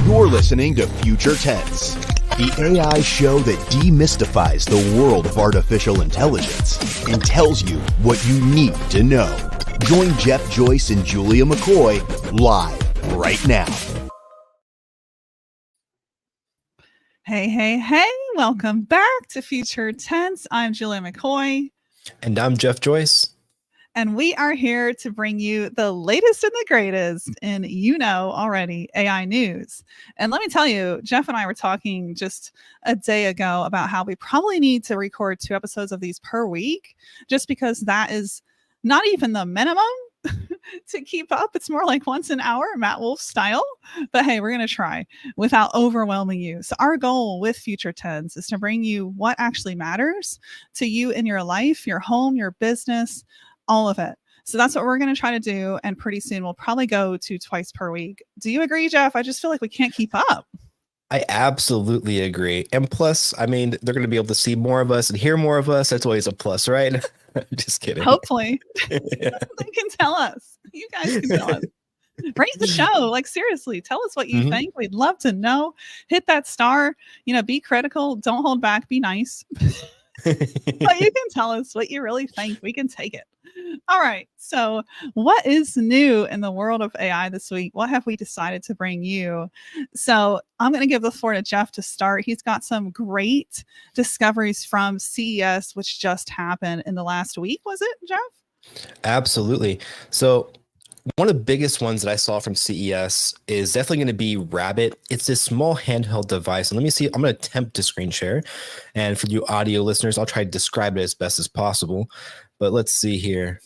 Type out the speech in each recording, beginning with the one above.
You're listening to Future Tense, the AI show that demystifies the world of artificial intelligence and tells you what you need to know. Join Jeff Joyce and Julia McCoy live right now. Hey, welcome back to Future Tense. I'm Julia McCoy. And I'm Jeff Joyce. And we are here to bring you the latest and the greatest in, already, AI news. And let me tell you, Jeff and I were talking just a day ago about how we probably need to record 2 episodes of these per week, just because that is not even the minimum to keep up. It's more like once an hour, Matt Wolf style. But hey, we're going to try without overwhelming you. So our goal with Future Tense is to bring you what actually matters to you in your life, your home, your business, all of it. So that's what we're going to try to do. And pretty soon we'll probably go to twice per week. Do you agree, Jeff? I just feel like we can't keep up. I absolutely agree. And plus, I mean, they're going to be able to see more of us and hear more of us. That's always a plus, right? Just kidding. Hopefully. Yeah. They can tell us. You guys can tell us. Rate the show. Like, seriously, tell us what you think. We'd love to know. Hit that star. Be critical. Don't hold back. Be nice. But you can tell us what you really think. We can take it. All right. So what is new in the world of AI this week? What have we decided to bring you? So I'm going to give the floor to Jeff to start. He's got some great discoveries from CES, which just happened in the last week. Was it, Jeff? Absolutely. So one of the biggest ones that I saw from CES is definitely going to be Rabbit. It's this small handheld device. And let me see. I'm going to attempt to screen share. And for you audio listeners, I'll try to describe it as best as possible. But let's see here.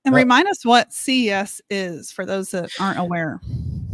And remind us what CES is for those that aren't aware.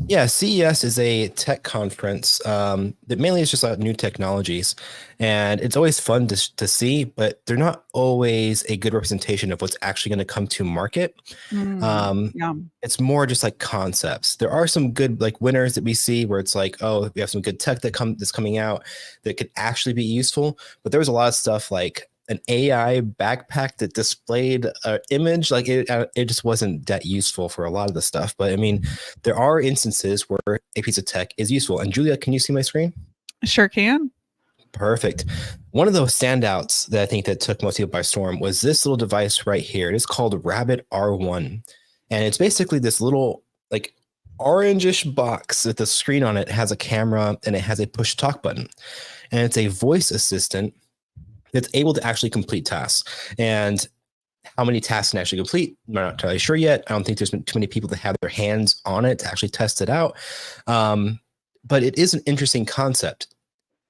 Yeah, CES is a tech conference that mainly is just about new technologies. And it's always fun to see, but they're not always a good representation of what's actually going to come to market. It's more just like concepts. There are some good like winners that we see where it's like, oh, we have some good tech that's coming out that could actually be useful. But there was a lot of stuff like an AI backpack that displayed an image, like it just wasn't that useful for a lot of the stuff. But I mean, there are instances where a piece of tech is useful. And Julia, can you see my screen? Sure can. Perfect. One of those standouts that I think that took most people by storm was this little device right here. It is called Rabbit R1. And it's basically this little like orangish box with the screen on it. It has a camera and it has a push talk button. And it's a voice assistant that's able to actually complete tasks. And how many tasks can actually complete, I'm not entirely sure yet. I don't think there's been too many people that have their hands on it to actually test it out. But it is an interesting concept.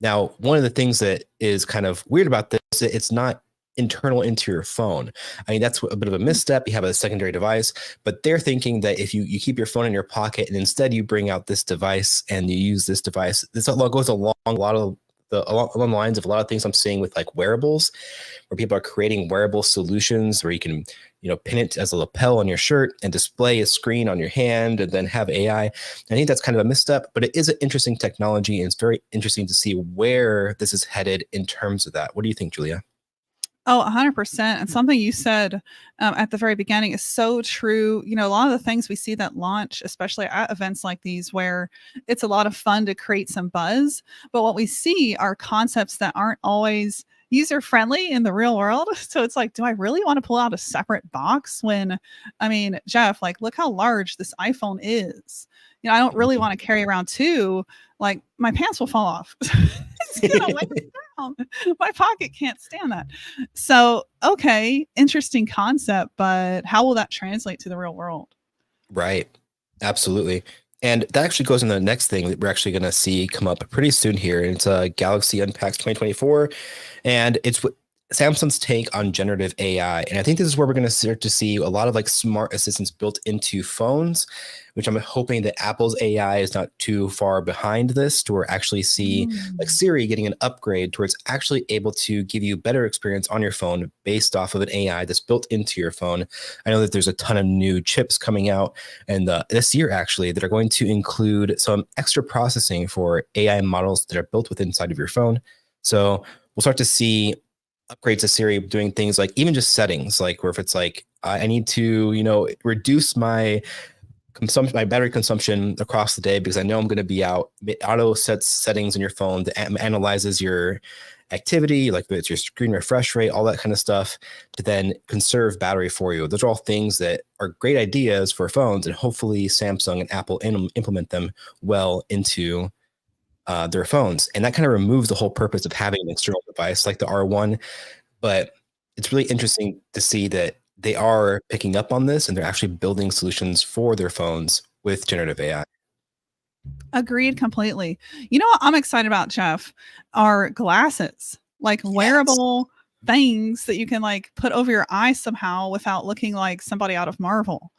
Now, one of the things that is kind of weird about this, it's not internal into your phone. I mean, that's a bit of a misstep. You have a secondary device, but they're thinking that if you keep your phone in your pocket and instead you bring out this device and you use this device, this goes along a lot of along the lines of a lot of things I'm seeing with like wearables, where people are creating wearable solutions where you can, pin it as a lapel on your shirt and display a screen on your hand and then have AI. I think that's kind of a misstep, but it is an interesting technology and it's very interesting to see where this is headed in terms of that. What do you think, Julia? Oh, 100%. And something you said at the very beginning is so true. A lot of the things we see that launch, especially at events like these, where it's a lot of fun to create some buzz. But what we see are concepts that aren't always user-friendly in the real world. So it's like, do I really want to pull out a separate box when, Jeff, like, look how large this iPhone is. I don't really want to carry around 2. Like, my pants will fall off. It's gonna weigh me down. My pocket can't stand that. So, okay, interesting concept, but how will that translate to the real world? Right. Absolutely. And that actually goes into the next thing that we're actually going to see come up pretty soon here. It's Galaxy Unpacks 2024. And it's Samsung's take on generative AI. And I think this is where we're going to start to see a lot of like smart assistants built into phones, which I'm hoping that Apple's AI is not too far behind this to where actually see like Siri getting an upgrade towards actually able to give you better experience on your phone based off of an AI that's built into your phone. I know that there's a ton of new chips coming out and this year actually that are going to include some extra processing for AI models that are built within inside of your phone. So we'll start to see upgrades to Siri doing things like even just settings, like where if it's like, I need to, reduce my my battery consumption across the day, because I know I'm going to be out. It auto sets settings in your phone that analyzes your activity, like it's your screen refresh rate, all that kind of stuff, to then conserve battery for you. Those are all things that are great ideas for phones, and hopefully Samsung and Apple implement them well into their phones. And that kind of removes the whole purpose of having an external device like the R1. But it's really interesting to see that they are picking up on this, and they're actually building solutions for their phones with generative AI. Agreed completely. You know what I'm excited about, Jeff? Are glasses, like wearable things that you can like put over your eyes somehow without looking like somebody out of Marvel.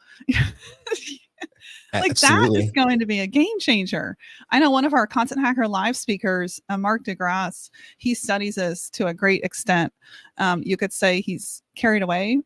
Like Absolutely. that is going to be a game changer. I know one of our Content Hacker Live speakers, Mark DeGrasse, he studies this to a great extent. You could say he's carried away,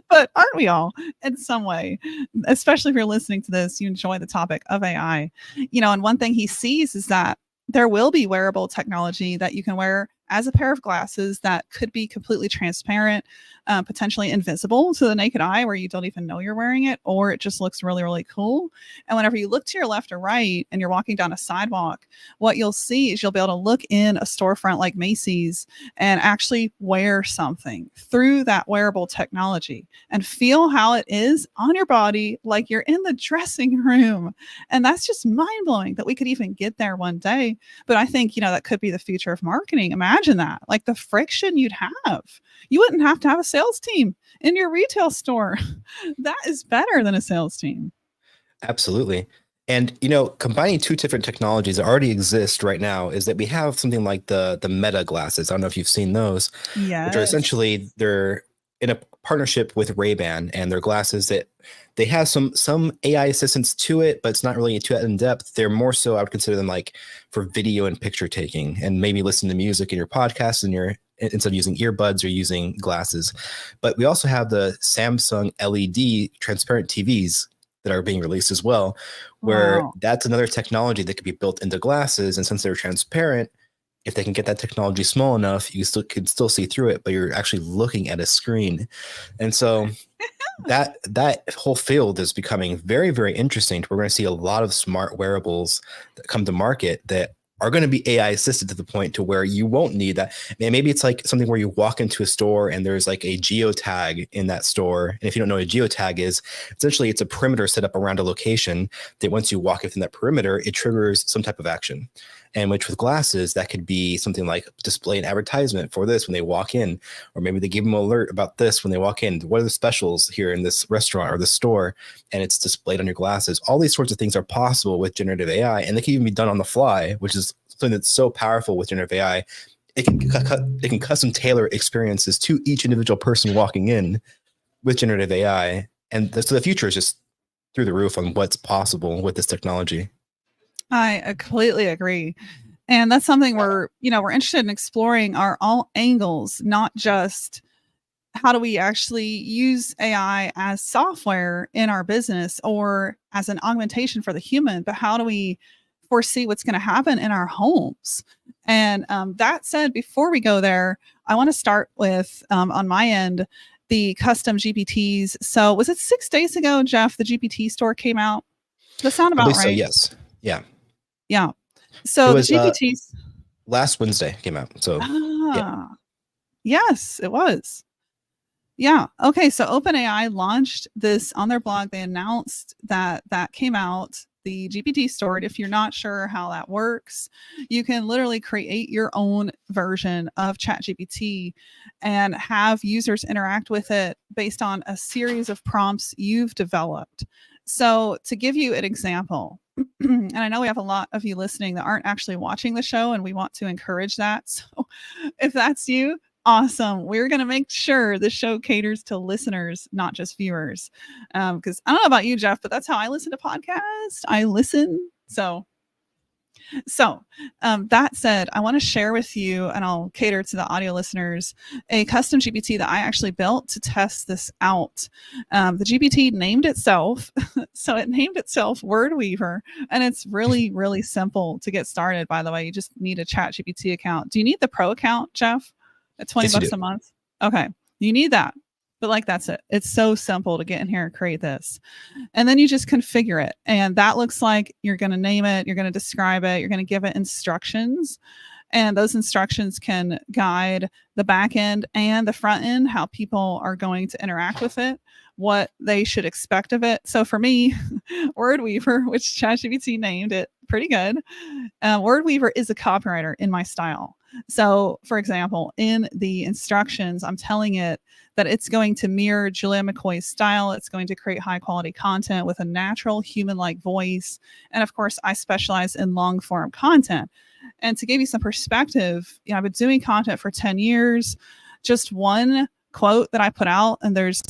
but aren't we all in some way? Especially if you're listening to this, you enjoy the topic of AI. You know, and one thing he sees is that there will be wearable technology that you can wear as a pair of glasses that could be completely transparent, potentially invisible to the naked eye, where you don't even know you're wearing it, or it just looks really, really cool. And whenever you look to your left or right and you're walking down a sidewalk, what you'll see is you'll be able to look in a storefront like Macy's and actually wear something through that wearable technology and feel how it is on your body, like you're in the dressing room. And that's just mind blowing that we could even get there one day. But I think, you know, that could be the future of marketing. Imagine that, like the friction you'd have. You wouldn't have to have a sales team in your retail store. That is better than a sales team. Absolutely. And, you know, combining two different technologies that already exist right now is that we have something like the Meta glasses. I don't know if you've seen those, Yes. which are essentially, they're in a partnership with Ray-Ban, and they're glasses that they have some AI assistance to it, but it's not really too in depth. They're more so, I would consider them like for video and picture taking, and maybe listen to music in your podcast and instead of using earbuds or using glasses. But we also have the Samsung LED transparent TVs that are being released as well, where that's another technology that could be built into glasses. And since they're transparent, if they can get that technology small enough, you could still see through it, but you're actually looking at a screen. And so that whole field is becoming very, very interesting. We're going to see a lot of smart wearables that come to market that are going to be AI assisted to the point to where you won't need that. And maybe it's like something where you walk into a store and there's like a geotag in that store. And if you don't know what a geotag is, essentially it's a perimeter set up around a location that once you walk within that perimeter, it triggers some type of action. And which with glasses, that could be something like display an advertisement for this when they walk in, or maybe they give them an alert about this when they walk in. What are the specials here in this restaurant or the store? And it's displayed on your glasses. All these sorts of things are possible with generative AI, and they can even be done on the fly, which is something that's so powerful with generative AI. It can custom tailor experiences to each individual person walking in with generative AI. And so the future is just through the roof on what's possible with this technology. I completely agree. And that's something we're interested in exploring, are all angles, not just how do we actually use AI as software in our business or as an augmentation for the human, but how do we foresee what's going to happen in our homes? And that said, before we go there, I want to start with, on my end, the custom GPTs. So was it 6 days ago, Jeff, the GPT store came out? Does that sound about right? So, yes. Yeah. Yeah. So was, the GPTs last Wednesday came out. So yeah. Yes, it was. Yeah. Okay. So OpenAI launched this on their blog. They announced that came out, the GPT store. If you're not sure how that works, you can literally create your own version of ChatGPT and have users interact with it based on a series of prompts you've developed. So to give you an example, and I know we have a lot of you listening that aren't actually watching the show, and we want to encourage that. So if that's you, awesome. We're going to make sure the show caters to listeners, not just viewers. Because I don't know about you, Jeff, but that's how I listen to podcasts. I listen. So that said, I want to share with you, and I'll cater to the audio listeners, a custom GPT that I actually built to test this out. The GPT named itself, so it named itself Word Weaver, and it's really, really simple to get started. By the way, you just need a ChatGPT account. Do you need the Pro account, Jeff? At $20 a month? Okay, you need that. But like, that's it. It's so simple to get in here and create this. And then you just configure it. And that looks like you're going to name it, you're going to describe it, you're going to give it instructions. And those instructions can guide the back end and the front end, how people are going to interact with it, what they should expect of it. So for me, Word Weaver, which ChatGPT named it pretty good, Word Weaver is a copywriter in my style. So for example, in the instructions, I'm telling it that it's going to mirror Julia McCoy's style. It's going to create high quality content with a natural human-like voice. And of course, I specialize in long form content. And to give you some perspective, I've been doing content for 10 years. Just one quote that I put out, and there's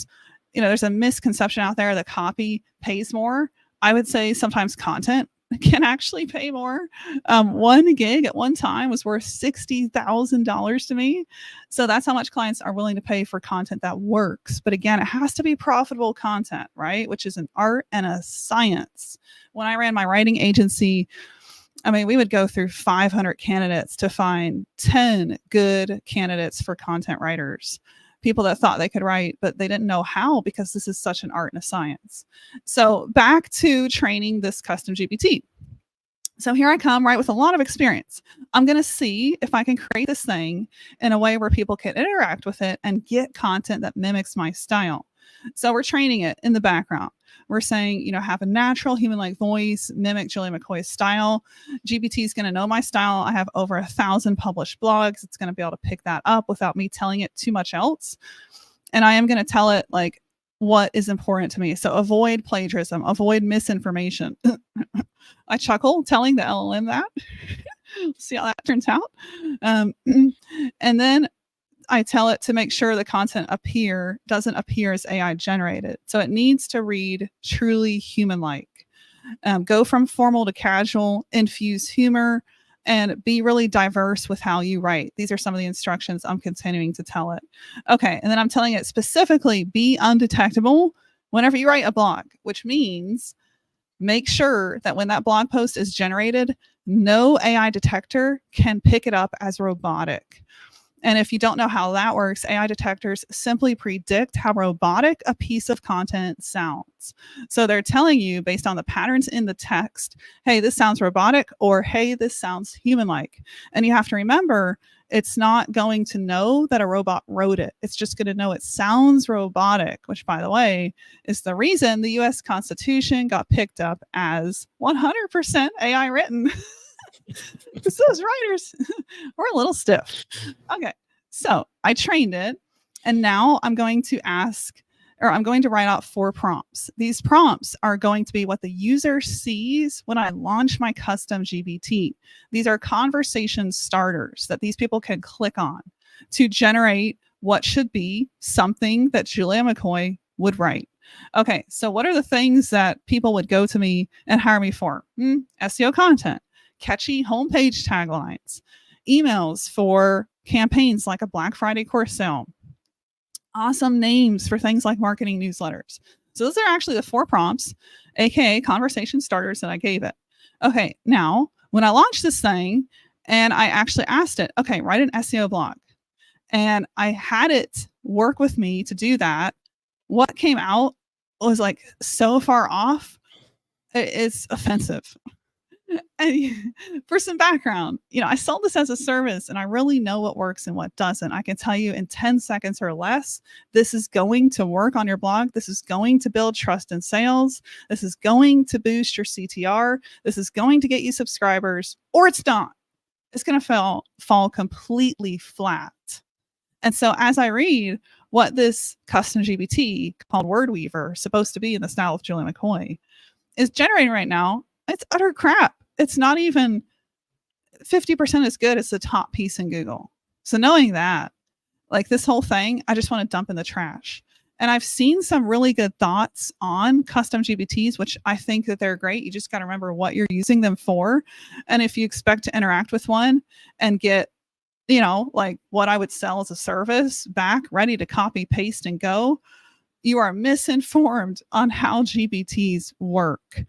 a misconception out there that copy pays more. I would say sometimes content can actually pay more. 1 gig at one time was worth $60,000 to me. So that's how much clients are willing to pay for content that works. But again, it has to be profitable content, right? Which is an art and a science. When I ran my writing agency, we would go through 500 candidates to find 10 good candidates for content writers. People that thought they could write, but they didn't know how, because this is such an art and a science. So back to training this custom GPT. So here I come, right, with a lot of experience. I'm going to see if I can create this thing in a way where people can interact with it and get content that mimics my style. So we're training it in the background. We're saying, have a natural human-like voice, mimic Julia McCoy's style. GPT is going to know my style. I have over 1,000 published blogs. It's going to be able to pick that up without me telling it too much else. And I am going to tell it like what is important to me. So avoid plagiarism, avoid misinformation. I chuckle telling the LLM that. See how that turns out. And then I tell it to make sure the content doesn't appear as AI generated. So it needs to read truly human-like. Go from formal to casual, infuse humor, and be really diverse with how you write. These are some of the instructions I'm continuing to tell it. Okay, and then I'm telling it specifically, be undetectable whenever you write a blog, which means make sure that when that blog post is generated, no AI detector can pick it up as robotic. And if you don't know how that works, AI detectors simply predict how robotic a piece of content sounds. So they're telling you, based on the patterns in the text, hey, this sounds robotic, or hey, this sounds human-like. And you have to remember, it's not going to know that a robot wrote it. It's just going to know it sounds robotic, which, by the way, is the reason the US Constitution got picked up as 100% AI written. Because those writers were a little stiff. Okay, so I trained it, and now I'm going to write out 4 prompts. These prompts are going to be what the user sees when I launch my custom GPT. These are conversation starters that these people can click on to generate what should be something that Julia McCoy would write. Okay, so what are the things that people would go to me and hire me for? SEO content, catchy homepage taglines, emails for campaigns like a Black Friday course sale, awesome names for things like marketing newsletters. So those are actually the 4 prompts, aka conversation starters, that I gave it. Okay, now when I launched this thing and I actually asked it, okay, write an SEO blog, and I had it work with me to do that, what came out was like so far off, it's offensive. And for some background, I sold this as a service, and I really know what works and what doesn't. I can tell you in 10 seconds or less, this is going to work on your blog. This is going to build trust in sales. This is going to boost your CTR. This is going to get you subscribers, or it's not. It's going to fall completely flat. And so as I read what this custom GPT called Word Weaver, supposed to be in the style of Julia McCoy, is generating right now, it's utter crap. It's not even 50% as good as the top piece in Google. So knowing that, like, this whole thing, I just want to dump in the trash. And I've seen some really good thoughts on custom GPTs, which I think that they're great. You just got to remember what you're using them for. And if you expect to interact with one and get, like what I would sell as a service back, ready to copy, paste, and go, you are misinformed on how GPTs work,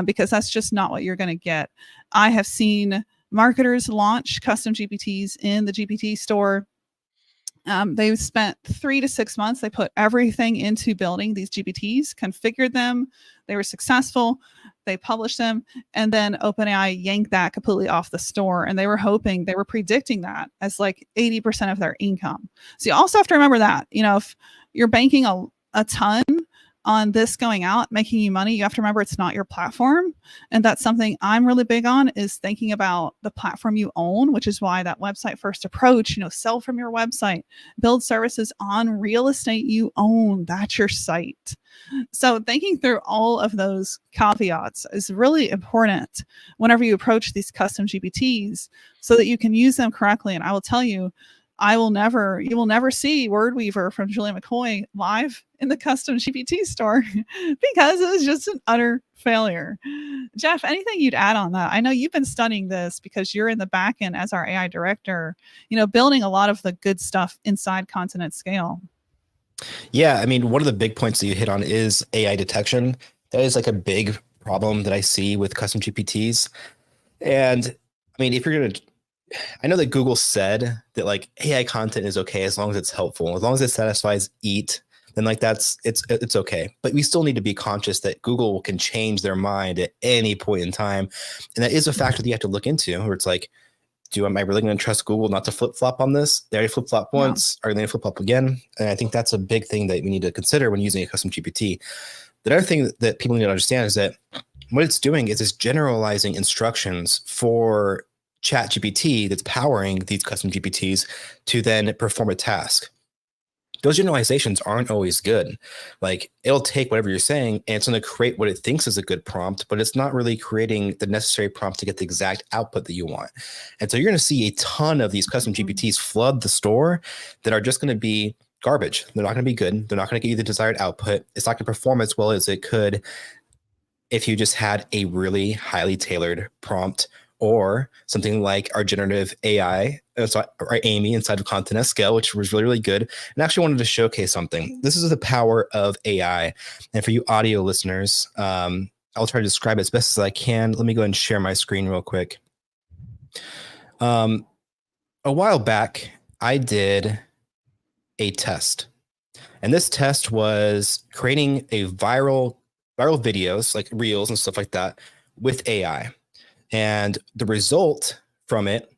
because that's just not what you're going to get. I have seen marketers launch custom GPTs in the GPT store, They spent 3 to 6 months. They put everything into building these GPTs, configured them. They were successful. They published them, and then OpenAI yanked that completely off the store. And they were predicting that as like 80% of their income. So you also have to remember that, if you're banking a ton on this going out, making you money, you have to remember it's not your platform. And that's something I'm really big on, is thinking about the platform you own, which is why that website first approach, sell from your website, build services on real estate you own. That's your site. So thinking through all of those caveats is really important whenever you approach these custom GPTs, so that you can use them correctly. And I will tell you, you will never see WordWeaver from Julia McCoy live in the custom GPT store because it was just an utter failure. Jeff, anything you'd add on that? I know you've been studying this because you're in the back end as our AI director, building a lot of the good stuff inside Content at Scale. Yeah, I mean, one of the big points that you hit on is AI detection. That is like a big problem that I see with custom GPTs. And I mean, I know that Google said that like AI content is okay as long as it's helpful, as long as it satisfies EAT, then like it's okay. But we still need to be conscious that Google can change their mind at any point in time, and that is a factor that you have to look into. Where it's like, am I really going to trust Google not to flip flop on this? They already flip flop once. Are they going to flip flop again? And I think that's a big thing that we need to consider when using a custom GPT. The other thing that people need to understand is that what it's doing is it's generalizing instructions for ChatGPT that's powering these custom GPTs to then perform a task. Those generalizations aren't always good. Like, it'll take whatever you're saying and it's going to create what it thinks is a good prompt, but it's not really creating the necessary prompt to get the exact output that you want. And so you're going to see a ton of these custom GPTs flood the store that are just going to be garbage. They're not going to be good. They're not going to get you the desired output. It's not going to perform as well as it could if you just had a really highly tailored prompt, or something like our generative AI, or Amy inside of Content at Scale, which was really, really good. And actually wanted to showcase something. This is the power of AI. And for you audio listeners, I'll try to describe it as best as I can. Let me go ahead and share my screen real quick. A while back, I did a test. And this test was creating a viral videos, like reels and stuff like that, with AI. And the result from it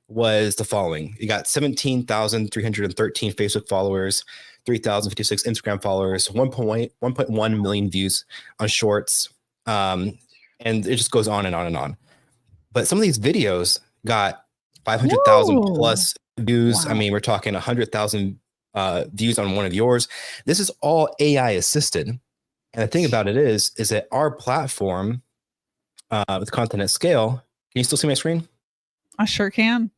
was the following. You got 17,313 Facebook followers, 3,056 Instagram followers, 1.1 million views on shorts. And it just goes on and on and on. But some of these videos got 500,000 plus views. Wow. I mean, we're talking 100,000 views on one of yours. This is all AI assisted. And the thing about it is that our platform, with Content at Scale, can you still see my screen? I sure can.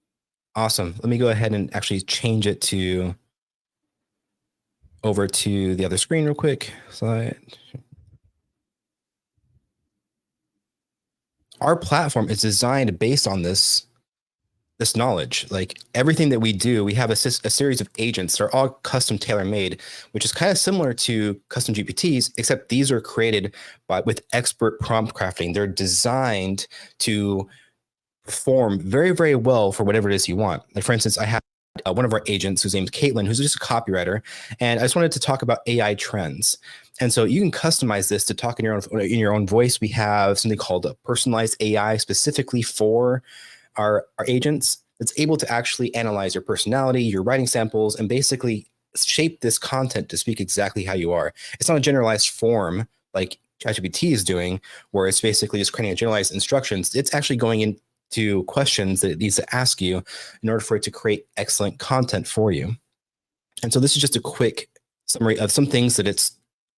Awesome. Let me go ahead and actually change it over to the other screen real quick. Slide. Our platform is designed based on this knowledge. Like, everything that we do, we have a series of agents. They're all custom tailor-made, which is kind of similar to custom GPTs, except these are created with expert prompt crafting. They're designed to perform very, very well for whatever it is you want. Like, for instance, I have one of our agents whose name is Caitlin, who's just a copywriter, and I just wanted to talk about AI trends. And so you can customize this to talk in your own voice. We have something called a personalized AI specifically for our agents. That's able to actually analyze your personality, your writing samples, and basically shape this content to speak exactly how you are. It's not a generalized form like ChatGPT is doing, where it's basically just creating a generalized instructions. It's actually going into questions that it needs to ask you in order for it to create excellent content for you. And so this is just a quick summary of some things that it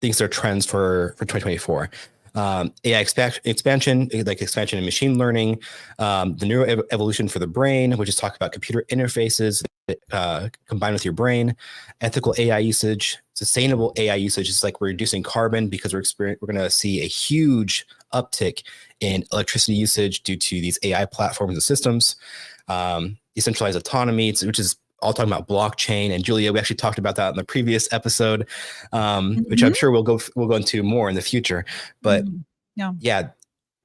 thinks are trends for 2024. AI expansion, like expansion in machine learning, the neuroevolution for the brain, which is talking about computer interfaces combined with your brain, ethical AI usage, sustainable AI usage. Is like we're reducing carbon because we're going to see a huge uptick in electricity usage due to these AI platforms and systems. Decentralized autonomy, which is all talking about blockchain. And Julia, we actually talked about that in the previous episode, which I'm sure we'll go into more in the future. But yeah,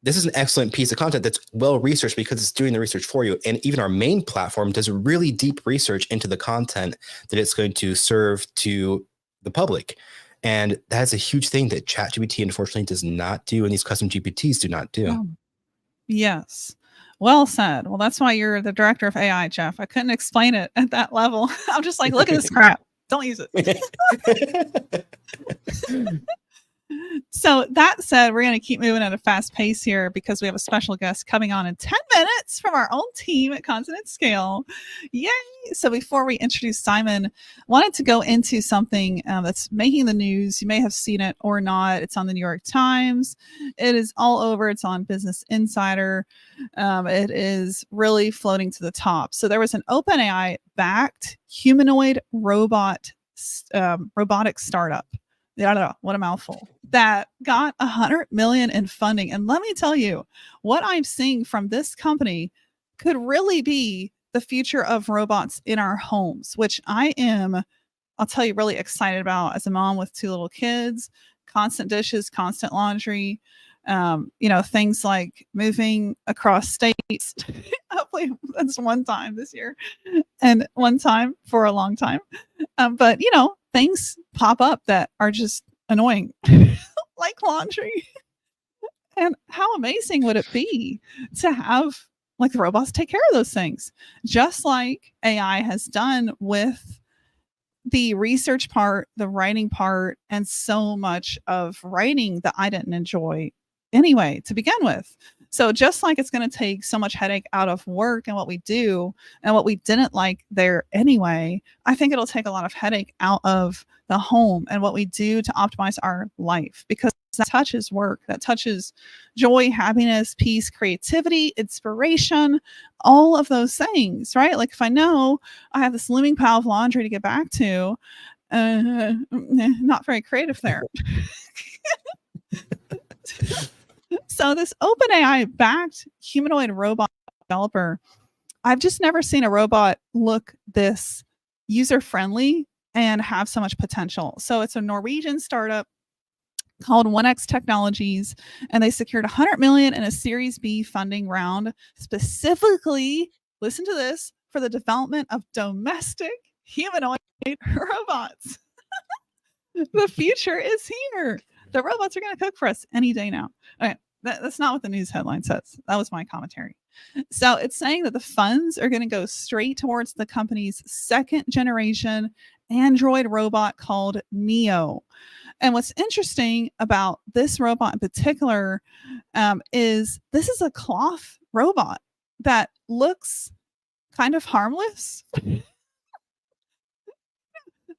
this is an excellent piece of content that's well researched because it's doing the research for you. And even our main platform does really deep research into the content that it's going to serve to the public. And that's a huge thing that ChatGPT unfortunately does not do, and these custom GPTs do not do. Oh, yes. Well said. Well, that's why you're the director of AI, Jeff. I couldn't explain it at that level. I'm just like, look at this crap. Don't use it. So that said, we're going to keep moving at a fast pace here because we have a special guest coming on in 10 minutes from our own team at Continent Scale. Yay! So before we introduce Simon, wanted to go into something that's making the news. You may have seen it or not. It's on the New York Times. It is all over. It's on Business Insider. It is really floating to the top. So there was an OpenAI backed humanoid robotic startup. What a mouthful. That got $100 million in funding. And let me tell you, what I'm seeing from this company could really be the future of robots in our homes, which I am, I'll tell you, really excited about as a mom with 2 little kids, constant dishes, constant laundry, things like moving across states. Hopefully that's one time this year and one time for a long time. But things pop up that are just annoying, like laundry. And how amazing would it be to have like the robots take care of those things, just like AI has done with the research part, the writing part, and so much of writing that I didn't enjoy anyway to begin with. So just like it's going to take so much headache out of work and what we do and what we didn't like there anyway, I think it'll take a lot of headache out of the home and what we do to optimize our life, because that touches work, that touches joy, happiness, peace, creativity, inspiration, all of those things, right? Like if I know I have this looming pile of laundry to get back to, not very creative there. So this OpenAI backed humanoid robot developer, I've just never seen a robot look this user friendly and have so much potential. So it's a Norwegian startup called 1X Technologies, and they secured $100 million in a Series B funding round, specifically, listen to this, for the development of domestic humanoid robots. The future is here. The robots are going to cook for us any day now. Okay, that's not what the news headline says. That was my commentary. So it's saying that the funds are going to go straight towards the company's 2nd generation Android robot called Neo. And what's interesting about this robot in particular is this is a cloth robot that looks kind of harmless.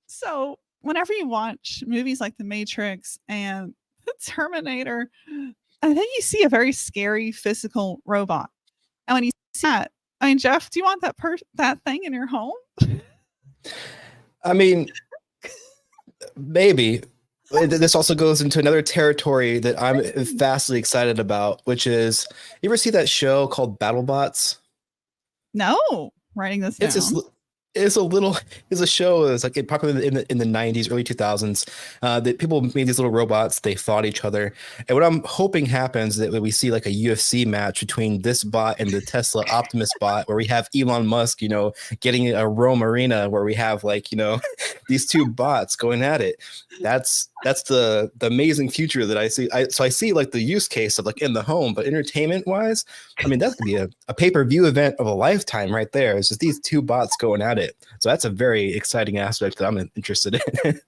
So whenever you watch movies like The Matrix and The Terminator, I think you see a very scary physical robot. And when you see that, I mean, Jeff, do you want that thing in your home? I mean, maybe. This also goes into another territory that I'm vastly excited about, which is, you ever see that show called BattleBots? No, writing this down. It's a show that's like popular in the 90s, early 2000s, that people made these little robots. They fought each other. And what I'm hoping happens is that we see like a UFC match between this bot and the Tesla Optimus bot, where we have Elon Musk, getting a Rome arena where we have like, these 2 bots going at it. That's the amazing future that I see. So I see like the use case of like in the home, but entertainment wise, I mean, that could be a pay-per-view event of a lifetime right there. It's just these 2 bots going at it. So that's a very exciting aspect that I'm interested in.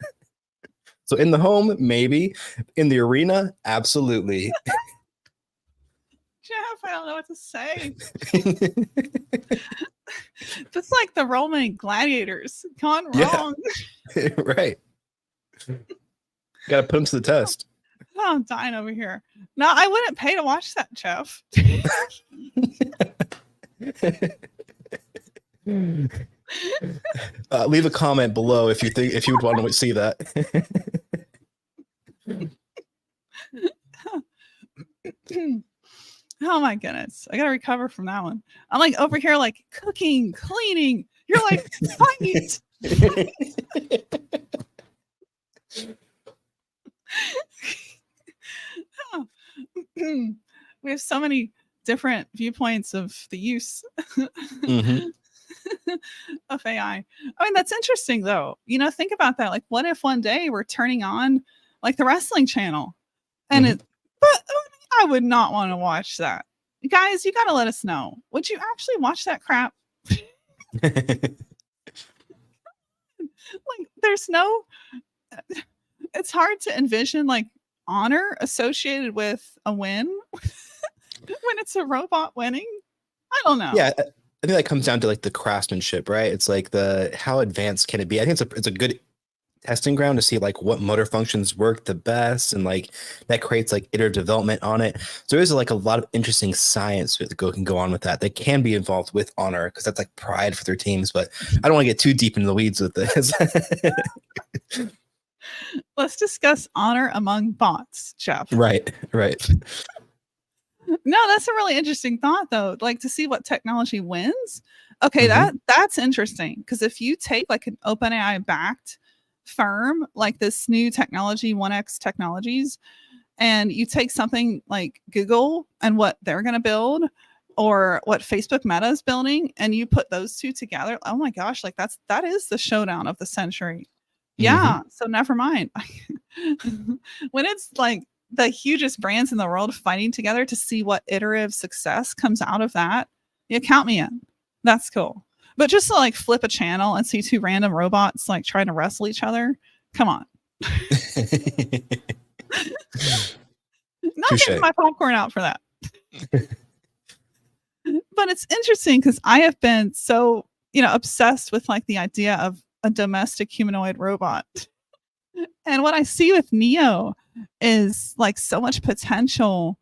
So in the home, maybe. In the arena, absolutely. Jeff, I don't know what to say. Just like the Roman gladiators gone wrong. Yeah. Right. Got to put them to the test. Oh, I'm dying over here. No, I wouldn't pay to watch that, Jeff. Leave a comment below if you would want to see that. Oh my goodness, I gotta recover from that one. I'm like over here like cooking, cleaning. You're like, fight. We we have so many different viewpoints of the use Hmm. of AI. I mean, that's interesting though. Think about that. Like, what if one day we're turning on like the wrestling channel and Hmm. it, but I would not want to watch that. Guys, you got to let us know. Would you actually watch that crap? Like, there's no, it's hard to envision like honor associated with a win when it's a robot winning. I don't know. Yeah, I think that comes down to like the craftsmanship, right? It's like the how advanced can it be? I think it's a good testing ground to see like what motor functions work the best, and like that creates like iterative development on it. So there's like a lot of interesting science that can go on with that can be involved with honor, because that's like pride for their teams. But I don't want to get too deep into the weeds with this. Let's discuss honor among bots, Jeff. Right. No, that's a really interesting thought though. Like, to see what technology wins. Okay, Mhm. that's interesting, because if you take like an OpenAI backed firm like this new technology, 1X Technologies, and you take something like Google and what they're going to build, or what Facebook Meta is building, and you put those two together, oh my gosh, like that is the showdown of the century. Mhm. Yeah, so never mind. When it's like the hugest brands in the world fighting together to see what iterative success comes out of that, yeah, count me in. That's cool. But just to like flip a channel and see two random robots like trying to wrestle each other, come on. Not getting Touche. my popcorn out for that. But it's interesting because I have been so, obsessed with like the idea of a domestic humanoid robot. And what I see with Neo is like so much potential.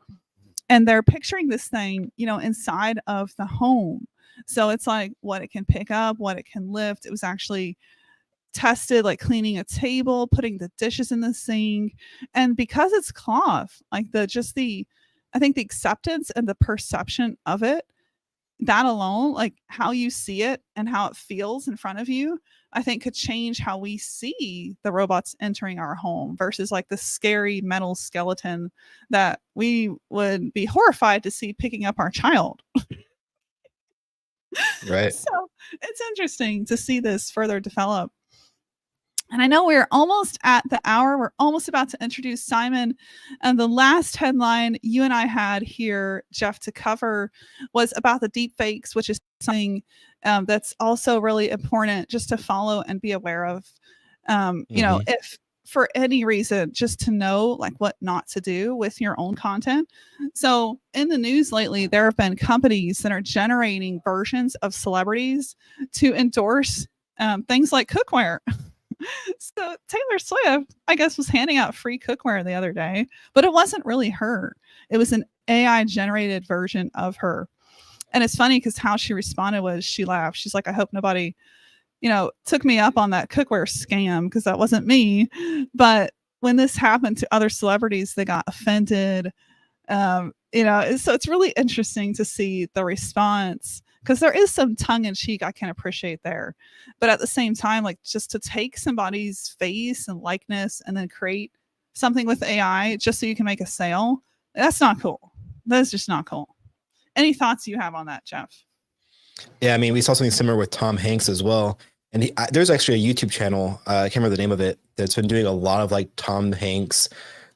And they're picturing this thing, inside of the home. So it's like what it can pick up, what it can lift. It was actually tested like cleaning a table, putting the dishes in the sink. And because it's cloth, like I think the acceptance and the perception of it, that alone, like how you see it and how it feels in front of you, I think could change how we see the robots entering our home versus like the scary metal skeleton that we would be horrified to see picking up our child. Right. So it's interesting to see this further develop. And I know we're almost at the hour. We're almost about to introduce Simon. And the last headline you and I had here, Jeff, to cover was about the deep fakes, which is something that's also really important just to follow and be aware of. Mhm. If for any reason, just to know like what not to do with your own content. So in the news lately, there have been companies that are generating versions of celebrities to endorse things like cookware. So Taylor Swift, I guess, was handing out free cookware the other day, but it wasn't really her. It was an AI generated version of her. And it's funny because how she responded was she laughed. She's like, I hope nobody, took me up on that cookware scam because that wasn't me. But when this happened to other celebrities, they got offended. So it's really interesting to see the response because there is some tongue in cheek I can appreciate there. But at the same time, like just to take somebody's face and likeness and then create something with AI just so you can make a sale, that's not cool. That's just not cool. Any thoughts you have on that, Jeff? Yeah, I mean, we saw something similar with Tom Hanks as well. And there's actually a YouTube channel, I can't remember the name of it, that's been doing a lot of like Tom Hanks,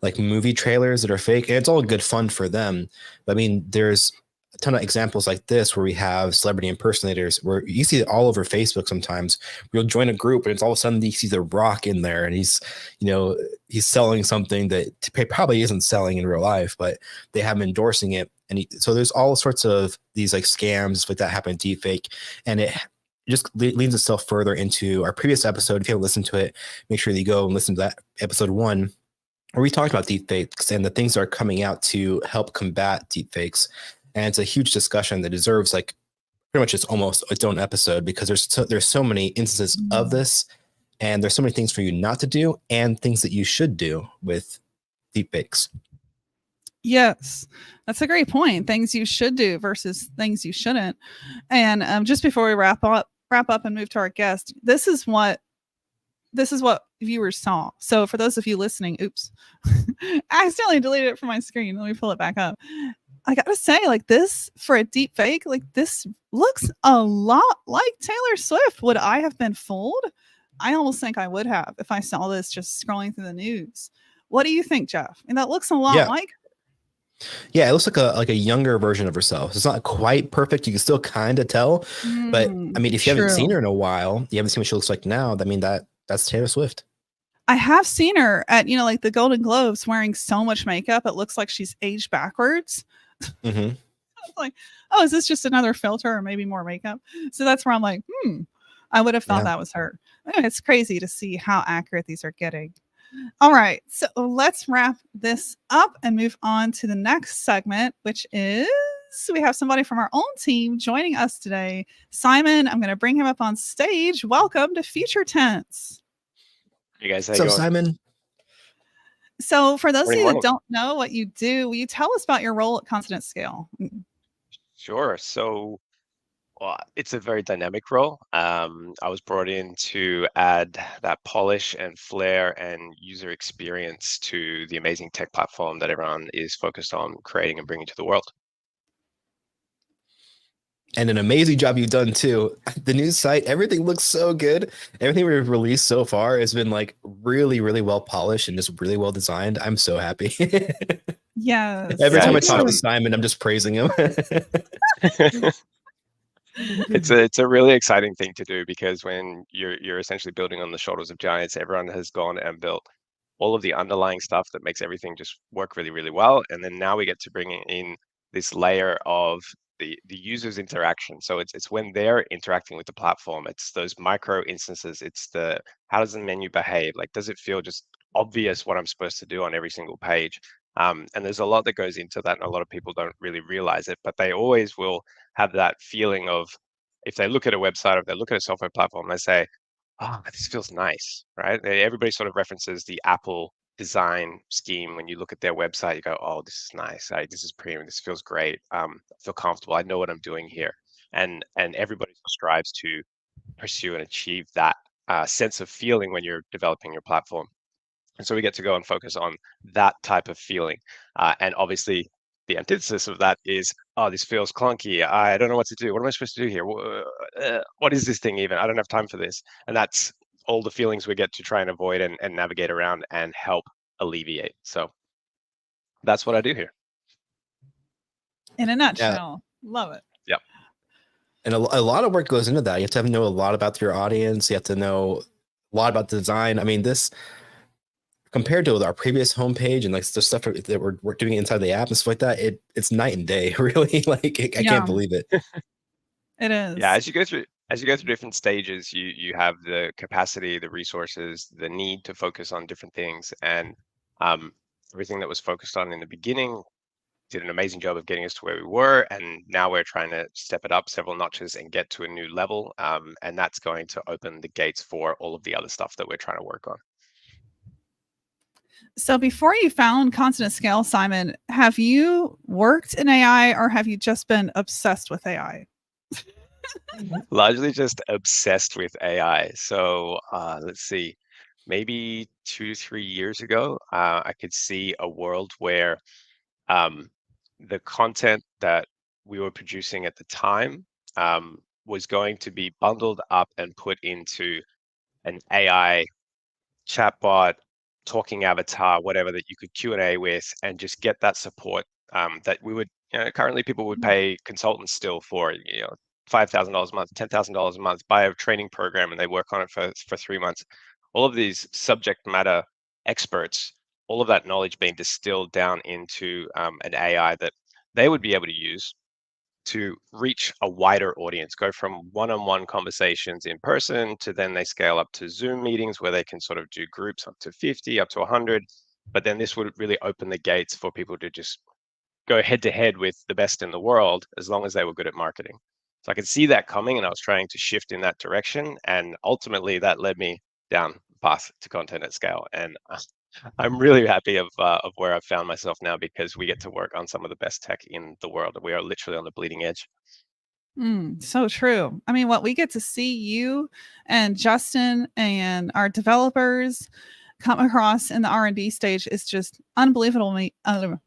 like movie trailers that are fake. And it's all good fun for them. But I mean, there's a ton of examples like this where we have celebrity impersonators where you see it all over Facebook sometimes. You'll join a group and it's all of a sudden you see The Rock in there and he's selling something that probably isn't selling in real life, but they have him endorsing it. And so there's all sorts of these like scams like that happen in Deepfake, and it just leans itself further into our previous episode. If you haven't listened to it, make sure that you go and listen to that episode 1, where we talked about deepfakes and the things that are coming out to help combat deepfakes. And it's a huge discussion that deserves like pretty much it's almost its own episode because there's so many instances of this, and there's so many things for you not to do and things that you should do with deepfakes. Yes, that's a great point. Things you should do versus things you shouldn't. And just before we wrap up and move to our guest, this is what viewers saw. So for those of you listening, oops, I accidentally deleted it from my screen. Let me pull it back up. I gotta say, like this for a deep fake, like this looks a lot like Taylor Swift. Would I have been fooled? I almost think I would have if I saw this just scrolling through the news. What do you think, Jeff? And that looks a lot Yeah. like. Yeah, it looks like a younger version of herself. It's not quite perfect. You can still kind of tell, but I mean, if you haven't seen True. her in a while, you haven't seen what she looks like now. I mean, that's Taylor Swift. I have seen her at, like the Golden Globes wearing so much makeup. It looks like she's aged backwards. Mm-hmm. Like, oh, is this just another filter or maybe more makeup? So that's where I'm like, I would have thought that was her. Anyway, it's crazy to see how accurate these are getting. All right, so let's wrap this up and move on to the next segment, which is we have somebody from our own team joining us today. Simon, I'm going to bring him up on stage. Welcome to Future Tense. Hey guys, how you So going? Simon. So for those of you Morning. that don't know what you do, will you tell us about your role at Consonant Scale? Sure. So, well, it's a very dynamic role. I was brought in to add that polish and flair and user experience to the amazing tech platform that everyone is focused on creating and bringing to the world. And an amazing job you've done too. The news site, everything looks so good. Everything we've released so far has been like really, really well polished and just really well designed. I'm so happy. Yes. Every time I it's talk to Simon, I'm just praising him. it's a really exciting thing to do because when you're essentially building on the shoulders of giants, everyone has gone and built all of the underlying stuff that makes everything just work really, really well. And then now we get to bring in this layer of the user's interaction. So it's when they're interacting with the platform, it's those micro instances. It's how does the menu behave? Like, does it feel just obvious what I'm supposed to do on every single page? And there's a lot that goes into that, and a lot of people don't really realize it, but they always will have that feeling of, if they look at a website or if they look at a software platform, they say, oh, this feels nice, right? Everybody sort of references the Apple design scheme. When you look at their website, you go, oh, this is nice. This is premium. This feels great. I feel comfortable. I know what I'm doing here. And everybody strives to pursue and achieve that sense of feeling when you're developing your platform. And so we get to go and focus on that type of feeling. And obviously, the antithesis of that is, oh, this feels clunky. I don't know what to do. What am I supposed to do here? What is this thing even? I don't have time for this. And that's all the feelings we get to try and avoid and navigate around and help alleviate. So that's what I do here. In a nutshell. Love it. Yep. And a lot of work goes into that. You have to know a lot about your audience. You have to know a lot about design. I mean, this, compared to our previous homepage and like the stuff that we're doing inside the app and stuff like that, it's night and day, really. Like I can't believe it. It is. Yeah, as you go through different stages, you have the capacity, the resources, the need to focus on different things, and everything that was focused on in the beginning did an amazing job of getting us to where we were, and now we're trying to step it up several notches and get to a new level, and that's going to open the gates for all of the other stuff that we're trying to work on. So before you found Consonant Scale, Simon, have you worked in AI or have you just been obsessed with AI? Largely just obsessed with AI. So let's see, maybe 2-3 years ago, I could see a world where the content that we were producing at the time was going to be bundled up and put into an AI chatbot, talking avatar, whatever, that you could Q&A with and just get that support that we would, currently people would pay consultants still for, $5,000 a month, $10,000 a month, buy a training program, and they work on it for 3 months. All of these subject matter experts, all of that knowledge being distilled down into an AI that they would be able to use to reach a wider audience, go from one-on-one conversations in person to then they scale up to Zoom meetings where they can sort of do groups up to 50, up to 100. But then this would really open the gates for people to just go head to head with the best in the world, as long as they were good at marketing. So I could see that coming, and I was trying to shift in that direction. And ultimately that led me down the path to content at scale. And I'm really happy of where I've found myself now, because we get to work on some of the best tech in the world. We are literally on the bleeding edge. So true. I mean, what we get to see you and Justin and our developers come across in the R&D stage is just unbelievable to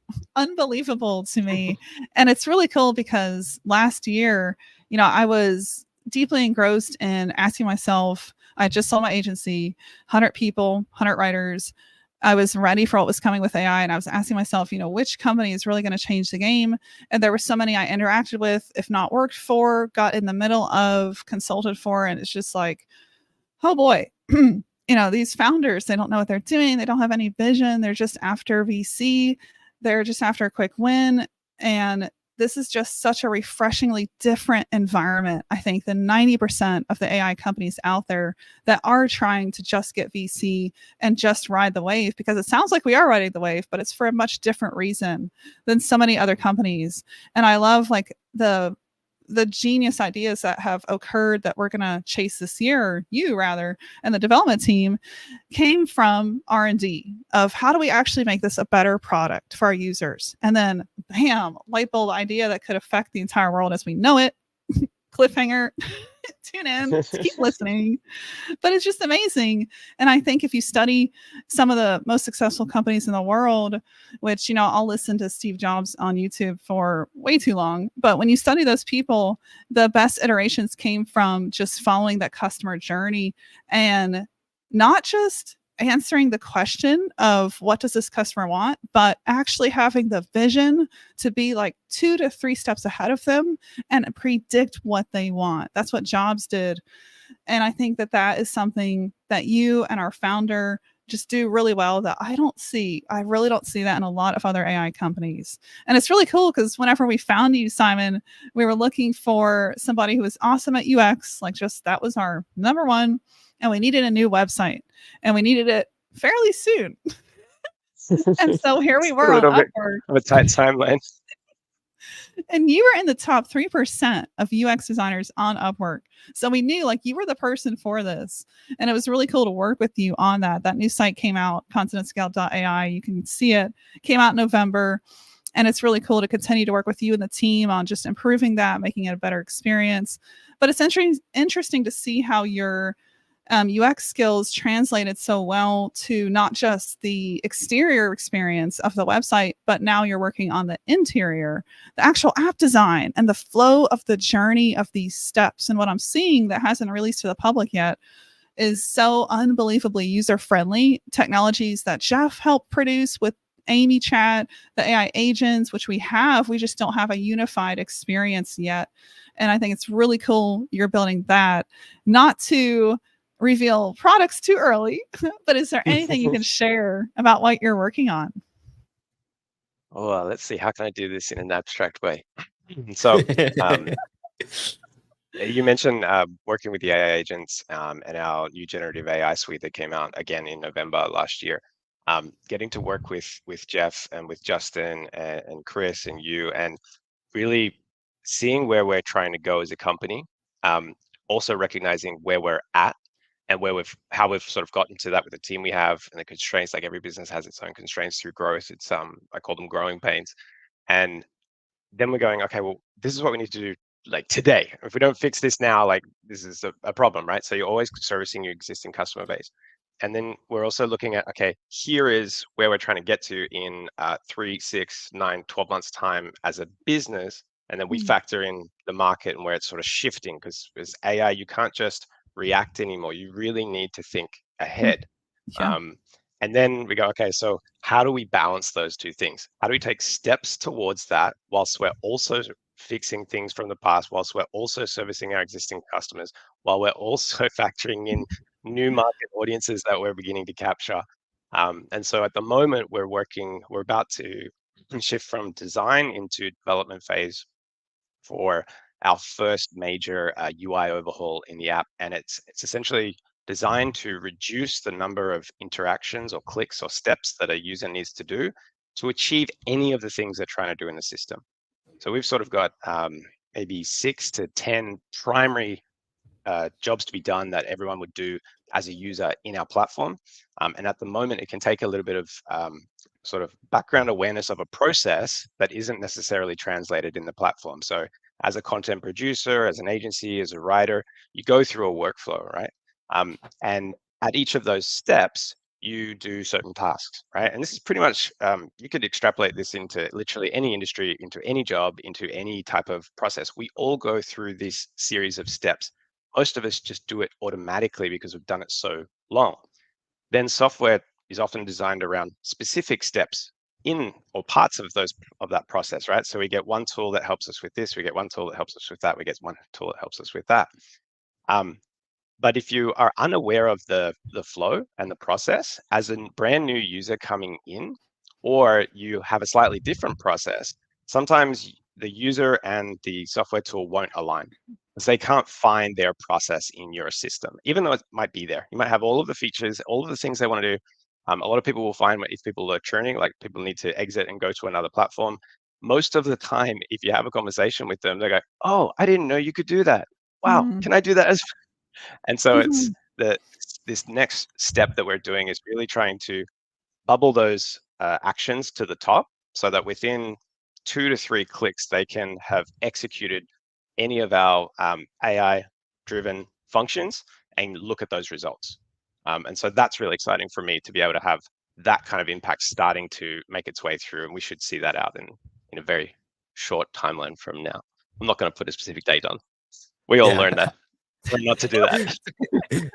me. And it's really cool because last year, I was deeply engrossed in asking myself, I just sold my agency, 100 people, 100 writers. I was ready for what was coming with AI, and I was asking myself, which company is really going to change the game? And there were so many I interacted with, if not worked for, got in the middle of, consulted for, and it's just like, oh boy, these founders, they don't know what they're doing. They don't have any vision. They're just after VC. They're just after a quick win. And this is just such a refreshingly different environment, I think, than 90% of the AI companies out there that are trying to just get VC and just ride the wave, because it sounds like we are riding the wave, but it's for a much different reason than so many other companies. And I love like the genius ideas that have occurred that we're going to chase this year, or you rather, and the development team came from R&D of how do we actually make this a better product for our users? And then bam, light bulb idea that could affect the entire world as we know it. Cliffhanger. Tune in, keep listening. But it's just amazing. And I think if you study some of the most successful companies in the world, which, I'll listen to Steve Jobs on YouTube for way too long. But when you study those people, the best iterations came from just following that customer journey and not just answering the question of what does this customer want, but actually having the vision to be like 2 to 3 steps ahead of them and predict what they want. That's what Jobs did. And I think that that is something that you and our founder just do really well that I really don't see that in a lot of other AI companies. And it's really cool because whenever we found you, Simon, we were looking for somebody who was awesome at UX, like just that was our number one. And we needed a new website and we needed it fairly soon. And so here we were on Upwork. Of a tight timeline. And you were in the top 3% of UX designers on Upwork. So we knew like you were the person for this. And it was really cool to work with you on that. That new site came out, continentscale.ai. You can see it. Came out in November. And it's really cool to continue to work with you and the team on just improving that, making it a better experience. But it's interesting to see how your UX skills translated so well to not just the exterior experience of the website, but now you're working on the interior, the actual app design and the flow of the journey of these steps. And what I'm seeing that hasn't released to the public yet is so unbelievably user-friendly technologies that Jeff helped produce with Amy Chat, the AI agents, which we just don't have a unified experience yet. And I think it's really cool you're building that. Not to reveal products too early, but is there anything you can share about what you're working on? Oh, let's see. How can I do this in an abstract way? So you mentioned working with the AI agents and our new generative AI suite that came out again in November last year. Getting to work with Jeff and with Justin and Chris and you, and really seeing where we're trying to go as a company. Also recognizing where we're at and how we've sort of gotten to that with the team we have and the constraints. Like every business has its own constraints through growth. It's I call them growing pains. And then we're going, okay, well, this is what we need to do like today. If we don't fix this now, like this is a problem, right? So you're always servicing your existing customer base. And then we're also looking at, okay, here is where we're trying to get to in 3, 6, 9, 12 months time as a business. And then we factor in the market and where it's sort of shifting, because as AI, you can't just react anymore. You really need to think ahead. Yeah. And then we go, okay, so how do we balance those two things? How do we take steps towards that whilst we're also fixing things from the past, whilst we're also servicing our existing customers, while we're also factoring in new market audiences that we're beginning to capture? And so at the moment, we're about to shift from design into development phase for our first major UI overhaul in the app. And it's essentially designed to reduce the number of interactions or clicks or steps that a user needs to do to achieve any of the things they're trying to do in the system. So we've sort of got maybe 6 to 10 primary jobs to be done that everyone would do as a user in our platform. And at the moment, it can take a little bit of sort of background awareness of a process that isn't necessarily translated in the platform. So as a content producer, as an agency, as a writer, you go through a workflow, right? And at each of those steps, you do certain tasks, right? And this is pretty much, you could extrapolate this into literally any industry, into any job, into any type of process. We all go through this series of steps. Most of us just do it automatically because we've done it so long. Then software is often designed around specific steps in or parts of that process, right? So we get one tool that helps us with this, we get one tool that helps us with that, we get one tool that helps us with that. But if you are unaware of the flow and the process as a brand new user coming in, or you have a slightly different process, sometimes the user and the software tool won't align because they can't find their process in your system, even though it might be there. You might have all of the features, all of the things they want to do. A lot of people will find if people are churning, like people need to exit and go to another platform. Most of the time, if you have a conversation with them, they go, "Oh, I didn't know you could do that. Wow, Mm. can I do that as?" And so it's Mhm. this next step that we're doing is really trying to bubble those actions to the top so that within 2 to 3 clicks, they can have executed any of our AI-driven functions and look at those results. And so that's really exciting for me to be able to have that kind of impact starting to make its way through. And we should see that out in a very short timeline from now. I'm not going to put a specific date on. We all Yeah. learn not to do that.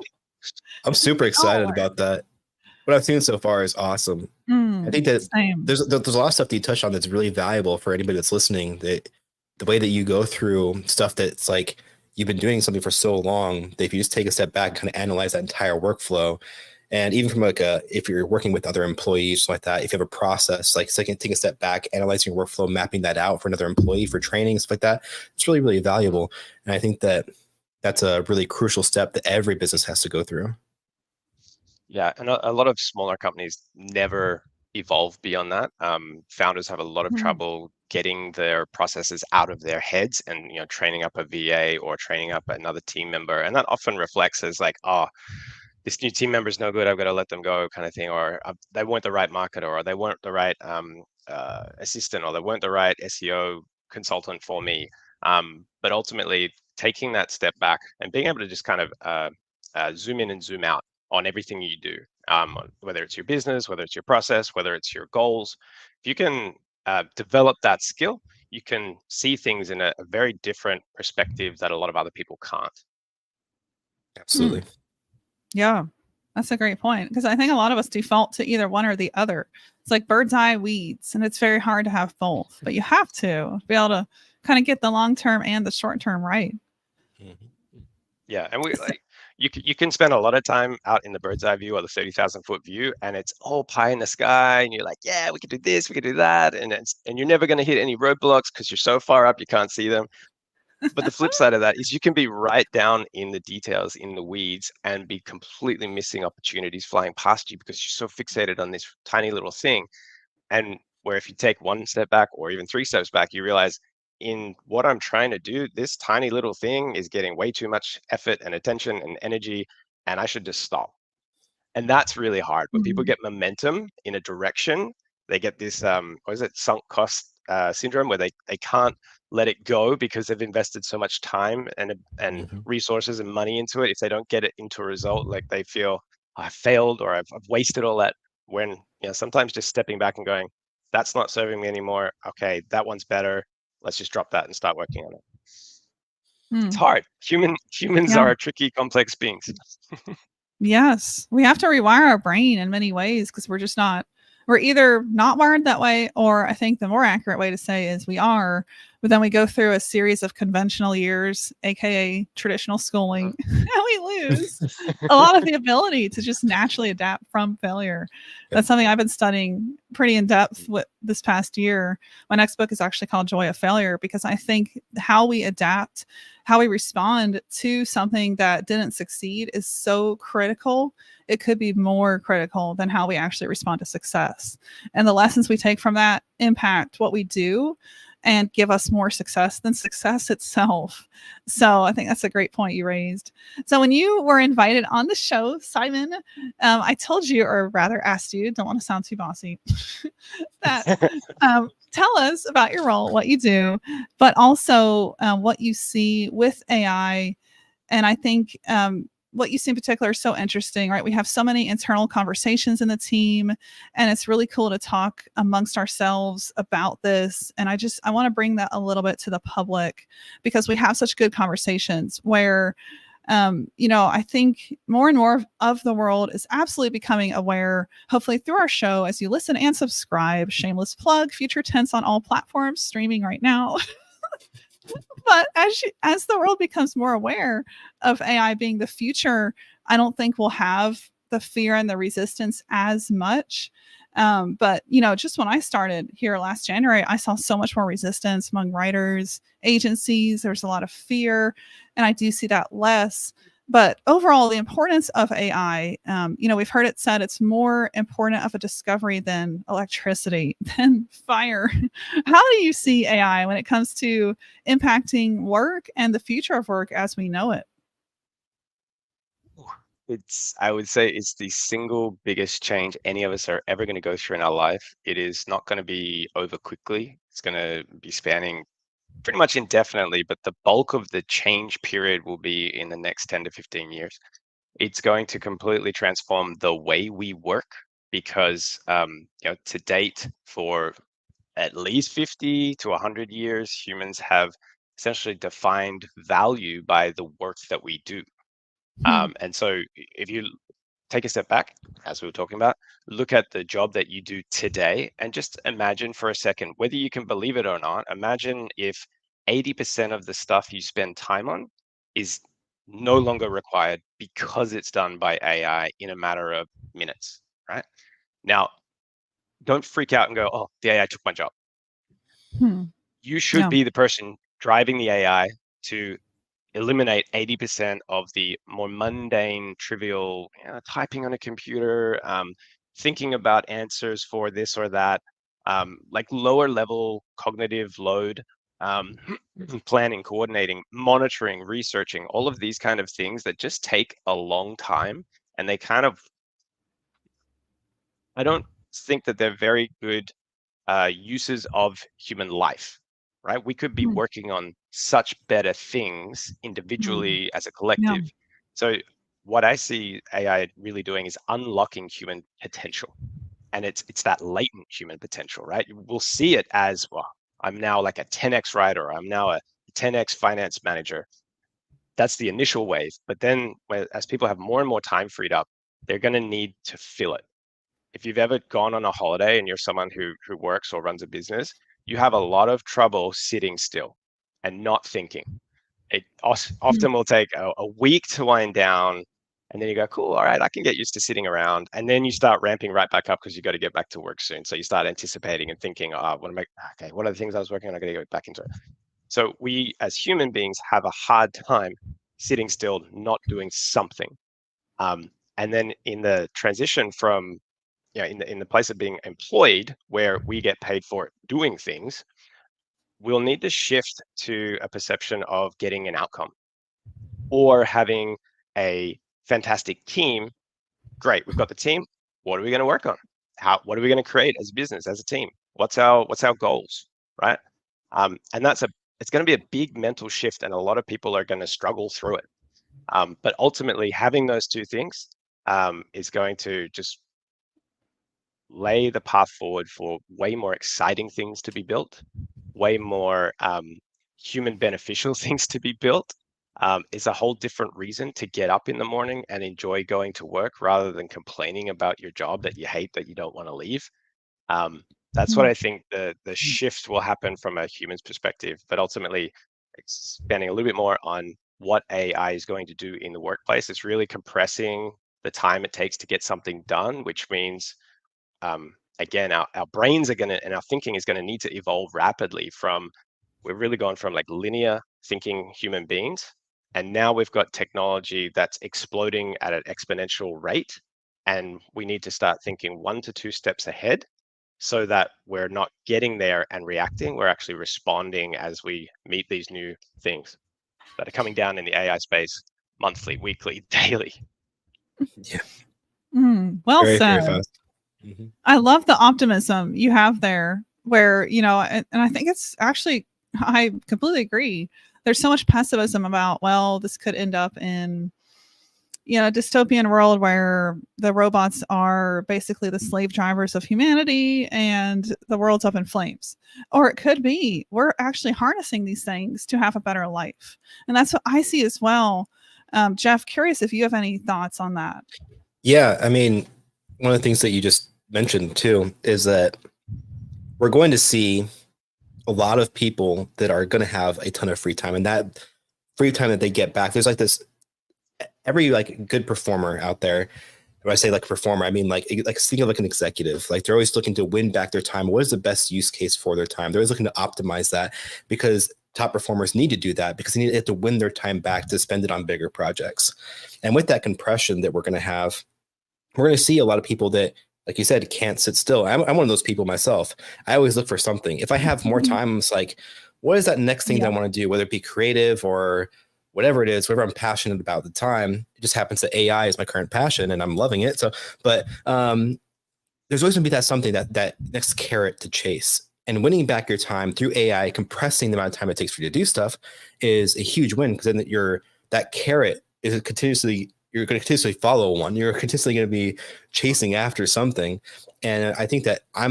I'm super excited about that. What I've seen so far is awesome. I think that Same. there's a lot of stuff that you touched on that's really valuable for anybody that's listening. That the way that you go through stuff that's like you've been doing something for so long that if you just take a step back and kind of analyze that entire workflow, and even from like if you're working with other employees like that, if you have a process, like take a step back, analyzing your workflow, mapping that out for another employee for training, stuff like that, it's really, really valuable. And I think that that's a really crucial step that every business has to go through. Yeah, and a lot of smaller companies never evolve beyond that. Founders have a lot of Mhm. trouble getting their processes out of their heads and training up a VA or training up another team member, and that often reflects as like, oh, this new team member is no good, I've got to let them go, kind of thing, or they weren't the right marketer, or they weren't the right assistant, or they weren't the right SEO consultant for me. But ultimately, taking that step back and being able to just kind of zoom in and zoom out on everything you do, whether it's your business, whether it's your process, whether it's your goals. If you can develop that skill, you can see things in a very different perspective that a lot of other people can't. Absolutely. Yeah, that's a great point because I think a lot of us default to either one or the other. It's like bird's eye weeds, and it's very hard to have both, but you have to be able to kind of get the long term and the short term right. Yeah, and we like you can spend a lot of time out in the bird's eye view or the 30,000-foot view, and it's all pie in the sky, and you're like, yeah, we could do this, we could do that, and you're never going to hit any roadblocks because you're so far up you can't see them. But the flip side of that is you can be right down in the details, in the weeds, and be completely missing opportunities flying past you because you're so fixated on this tiny little thing. And where if you take one step back or even 3 steps back, you realize in what I'm trying to do, this tiny little thing is getting way too much effort and attention and energy, and I should just stop. And that's really hard. When people Mhm. get momentum in a direction, they get this what is it, sunk cost syndrome, where they can't let it go because they've invested so much time and Mhm. resources and money into it. If they don't get it into a result, like they feel, "Oh, I failed, or I've wasted all that." When sometimes just stepping back and going, that's not serving me anymore. Okay, that one's better. Let's just drop that and start working on it. It's Mm. hard. Humans Yeah. are tricky, complex beings. Yes, we have to rewire our brain in many ways because we're either not wired that way, or I think the more accurate way to say is we are, but then we go through a series of conventional years, aka traditional schooling, and we lose a lot of the ability to just naturally adapt from failure. Yep. That's something I've been studying pretty in depth with this past year. My next book is actually called Joy of Failure because I think how we adapt, how we respond to something that didn't succeed is so critical. It could be more critical than how we actually respond to success. And the lessons we take from that impact what we do and give us more success than success itself. So I think that's a great point you raised. So when you were invited on the show, Simon, I told you, or rather asked you, don't want to sound too bossy, that tell us about your role, what you do, but also what you see with AI. And I think what you see in particular is so interesting, right? We have so many internal conversations in the team, and it's really cool to talk amongst ourselves about this. And I want to bring that a little bit to the public, because we have such good conversations where, I think more and more of the world is absolutely becoming aware, hopefully through our show, as you listen and subscribe. Shameless plug, Future Tense on all platforms, streaming right now. But as the world becomes more aware of AI being the future, I don't think we'll have the fear and the resistance as much. But just when I started here last January, I saw so much more resistance among writers, agencies. There's a lot of fear, and I do see that less. But overall, the importance of AI, we've heard it said it's more important of a discovery than electricity, than fire. How do you see AI when it comes to impacting work and the future of work as we know it? I would say it's the single biggest change any of us are ever going to go through in our life. It is not going to be over quickly. It's going to be spanning pretty much indefinitely, but the bulk of the change period will be in the next 10 to 15 years. It's going to completely transform the way we work because, to date, for at least 50 to 100 years, humans have essentially defined value by the work that we do. And so if you take a step back, as we were talking about, look at the job that you do today and just imagine for a second, whether you can believe it or not, imagine if 80% of the stuff you spend time on is no longer required because it's done by AI in a matter of minutes, right? Now, don't freak out and go, oh, the AI took my job. You should Yeah. be the person driving the AI to eliminate 80% of the more mundane, trivial, typing on a computer, thinking about answers for this or that, like lower level cognitive load, planning, coordinating, monitoring, researching, all of these kind of things that just take a long time. And they I don't think that they're very good uses of human life, right? We could be working on such better things individually as a Yeah. collective. So what I see AI really doing is unlocking human potential. And it's that latent human potential, right? We'll see it as, well, I'm now like a 10x writer, I'm now a 10x finance manager. That's the initial wave. But then as people have more and more time freed up, they're going to need to fill it. If you've ever gone on a holiday and you're someone who works or runs a business, you have a lot of trouble sitting still and not thinking. It often will take a week to wind down, and then you go, cool, all right, I can get used to sitting around. And then you start ramping right back up because you got to get back to work soon. So you start anticipating and thinking, what are the things I was working on? I got to go back into it. So we as human beings have a hard time sitting still, not doing something. And then in the transition from in the place of being employed, where we get paid for doing things, we'll need to shift to a perception of getting an outcome or having a fantastic team. Great, we've got the team. What are we going to work on? What are we going to create as a business, as a team? What's our goals, right? And it's going to be a big mental shift, and a lot of people are going to struggle through it. But ultimately, having those two things is going to just lay the path forward for way more exciting things to be built, way more human beneficial things to be built. It's a whole different reason to get up in the morning and enjoy going to work rather than complaining about your job that you hate, that you don't want to leave. That's what I think the shift will happen from a human's perspective, but ultimately expanding a little bit more on what AI is going to do in the workplace. It's really compressing the time it takes to get something done, which means again, our brains are going to, and our thinking is going to need to evolve rapidly we're really gone from like linear thinking human beings. And now we've got technology that's exploding at an exponential rate. And we need to start thinking 1 to 2 steps ahead so that we're not getting there and reacting. We're actually responding as we meet these new things that are coming down in the AI space monthly, weekly, daily. Yeah. Well Very, said. very fast. I love the optimism you have there, where, and I think it's actually, I completely agree. There's so much pessimism about, well, this could end up in, dystopian world where the robots are basically the slave drivers of humanity and the world's up in flames. Or it could be we're actually harnessing these things to have a better life. And that's what I see as well. Jeff, curious if you have any thoughts on that. Yeah, I mean, one of the things that you just mentioned too is that we're going to see a lot of people that are going to have a ton of free time, and that free time that they get back, there's like this, every like good performer out there. When I say like performer, I mean like think of like an executive. Like they're always looking to win back their time. What is the best use case for their time? They're always looking to optimize that, because top performers need to do that because they have to win their time back to spend it on bigger projects. And with that compression that we're going to have, we're going to see a lot of people that, like you said, can't sit still. I'm one of those people myself. I always look for something. If I have more time, it's like, what is that next thing that I want to do, whether it be creative or whatever it is, whatever I'm passionate about at the time. It just happens that AI is my current passion and I'm loving it. So, but there's always going to be that something, that next carrot to chase. And winning back your time through AI, compressing the amount of time it takes for you to do stuff, is a huge win, because then that carrot is continuously, you're going to continuously follow one. You're continuously going to be chasing after something. And I think that I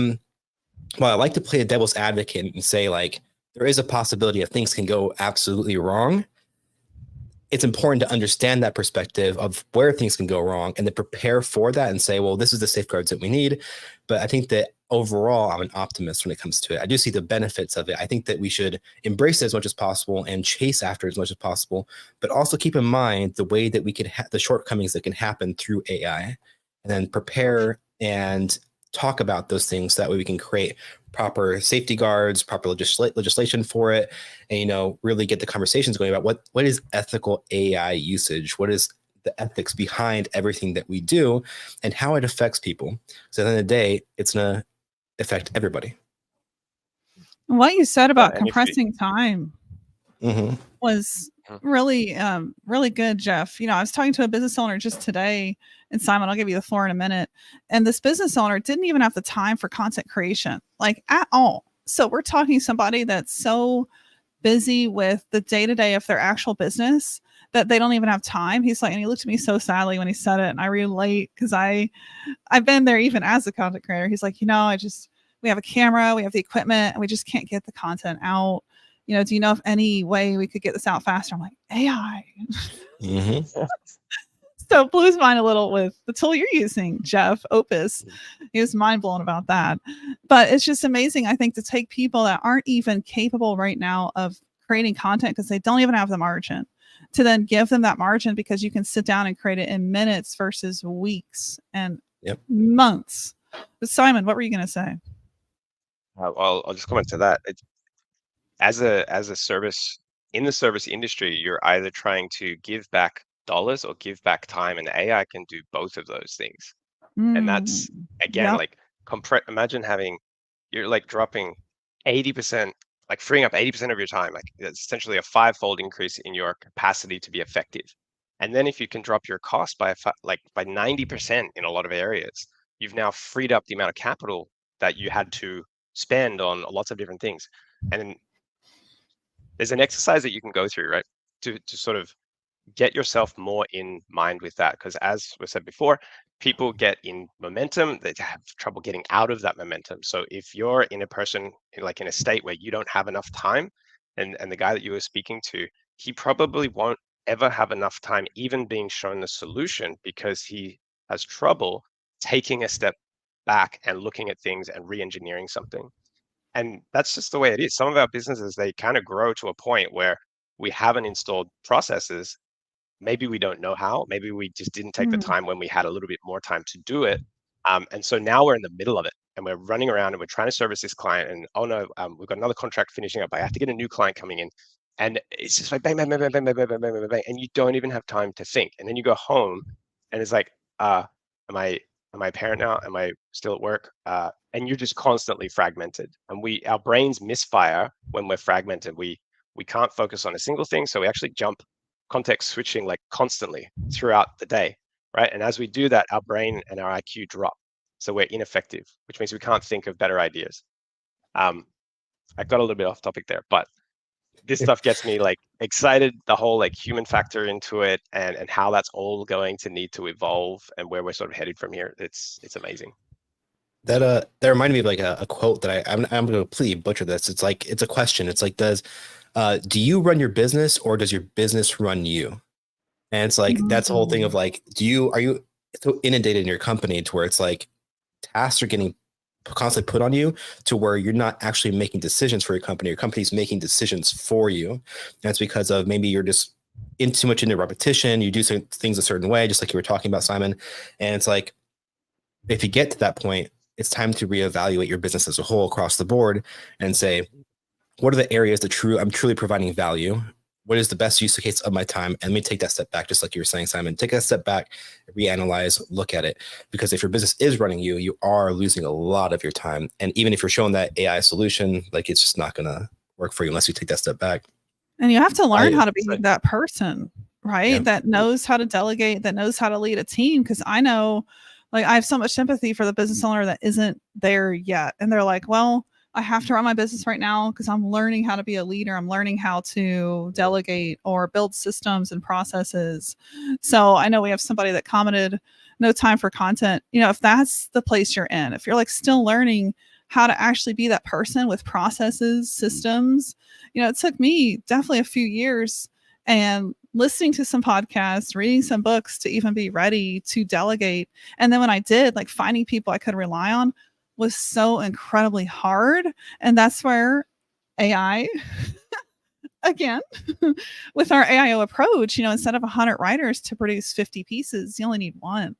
like to play a devil's advocate and say, like, there is a possibility that things can go absolutely wrong. It's important to understand that perspective of where things can go wrong and to prepare for that and say, well, this is the safeguards that we need. But I think that overall, I'm an optimist when it comes to it. I do see the benefits of it. I think that we should embrace it as much as possible and chase after it as much as possible, but also keep in mind the way that we could the shortcomings that can happen through AI, and then prepare and talk about those things. So that way we can create proper safety guards, proper legislation for it, and really get the conversations going about what is ethical AI usage, what is the ethics behind everything that we do, and how it affects people. So at the end of the day, it's gonna affect everybody. What you said about compressing time was really, really good, Jeff. I was talking to a business owner just today, and Simon, I'll give you the floor in a minute. And this business owner didn't even have the time for content creation, like at all. So we're talking somebody that's so busy with the day-to-day of their actual business that they don't even have time. He's like, and he looked at me so sadly when he said it, and I relate because I've been there even as a content creator. He's like, we have a camera, we have the equipment, and we just can't get the content out. Do you know of any way we could get this out faster? I'm like, AI. So it blew his mind a little with the tool you're using, Jeff, Opus. He was mind blown about that. But it's just amazing, I think, to take people that aren't even capable right now of creating content because they don't even have the margin, to then give them that margin, because you can sit down and create it in minutes versus weeks and months. But Simon, what were you going to say? I'll just comment to that. As a service, in the service industry, you're either trying to give back dollars or give back time, and AI can do both of those things. And that's, again, like imagine you're like dropping 80%, like freeing up 80% of your time. Like it's essentially a 5-fold increase in your capacity to be effective. And then if you can drop your cost by 90% in a lot of areas, you've now freed up the amount of capital that you had to spend on lots of different things. And there's an exercise that you can go through, right, to sort of get yourself more in mind with that. Because as we said before, people get in momentum, they have trouble getting out of that momentum. So if you're in a state where you don't have enough time, and the guy that you were speaking to, he probably won't ever have enough time even being shown the solution, because he has trouble taking a step back and looking at things and re-engineering something. And that's just the way it is. Some of our businesses, they kind of grow to a point where we haven't installed processes. Maybe we don't know how. Maybe we just didn't take the time when we had a little bit more time to do it. And so now we're in the middle of it, and we're running around and we're trying to service this client. And oh no, we've got another contract finishing up. I have to get a new client coming in. And it's just like bang, bang, bang, bang, bang, bang, bang, bang, bang, bang, and you don't even have time to think. And then you go home, and it's like, am I a parent now? Am I still at work? And you're just constantly fragmented. And our brains misfire when we're fragmented. We can't focus on a single thing, so we actually jump context switching like constantly throughout the day, right? And as we do that, our brain and our IQ drop. So we're ineffective, which means we can't think of better ideas. I got a little bit off topic there, but this stuff gets me like excited, the whole like human factor into it, and how that's all going to need to evolve and where we're sort of headed from here. It's amazing. That reminded me of like a quote that I'm going to completely butcher this. It's like, it's a question. It's like, do you run your business or does your business run you? And it's like, that's the whole thing of like, are you so inundated in your company to where it's like tasks are getting constantly put on you to where you're not actually making decisions for your company's making decisions for you. And it's because of maybe you're just too much into repetition. You do things a certain way, just like you were talking about, Simon. And it's like, if you get to that point, it's time to reevaluate your business as a whole across the board and say, what are the areas that I'm truly providing value? What is the best use case of my time? And let me take that step back, just like you were saying, Simon. Take a step back, reanalyze, look at it. Because if your business is running you, you are losing a lot of your time. And even if you're showing that AI solution, like it's just not going to work for you unless you take that step back. And you have to learn how to be that person, right? Yeah. That knows how to delegate, that knows how to lead a team. Because I know, like, I have so much sympathy for the business owner that isn't there yet. And they're like, well, I have to run my business right now because I'm learning how to be a leader. I'm learning how to delegate or build systems and processes. So I know we have somebody that commented, no time for content. You know, if that's the place you're in, if you're like still learning how to actually be that person with processes, systems, you know, it took me definitely a few years and listening to some podcasts, reading some books to even be ready to delegate. And then when I did, like finding people I could rely on was so incredibly hard. And that's where AI, again, with our AIO approach, you know, instead of 100 writers to produce 50 pieces, you only need one.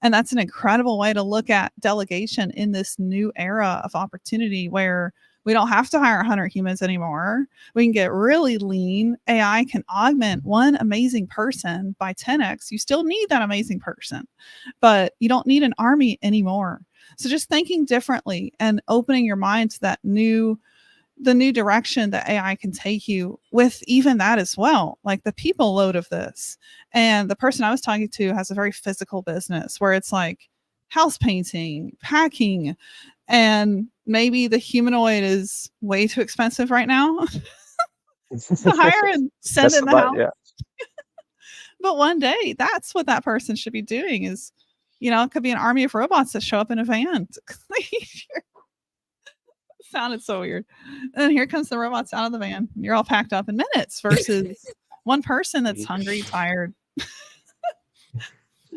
And that's an incredible way to look at delegation in this new era of opportunity where we don't have to hire 100 humans anymore. We can get really lean. AI can augment one amazing person by 10x. You still need that amazing person, but you don't need an army anymore. So just thinking differently and opening your mind to the new direction that AI can take you with even that as well, like the people load of this. And the person I was talking to has a very physical business where it's like house painting, packing, and maybe the humanoid is way too expensive right now to hire and send in the house. Yeah. But one day that's what that person should be doing is, you know, it could be an army of robots that show up in a van. Sounded so weird. And here comes the robots out of the van. You're all packed up in minutes versus one person that's hungry, tired.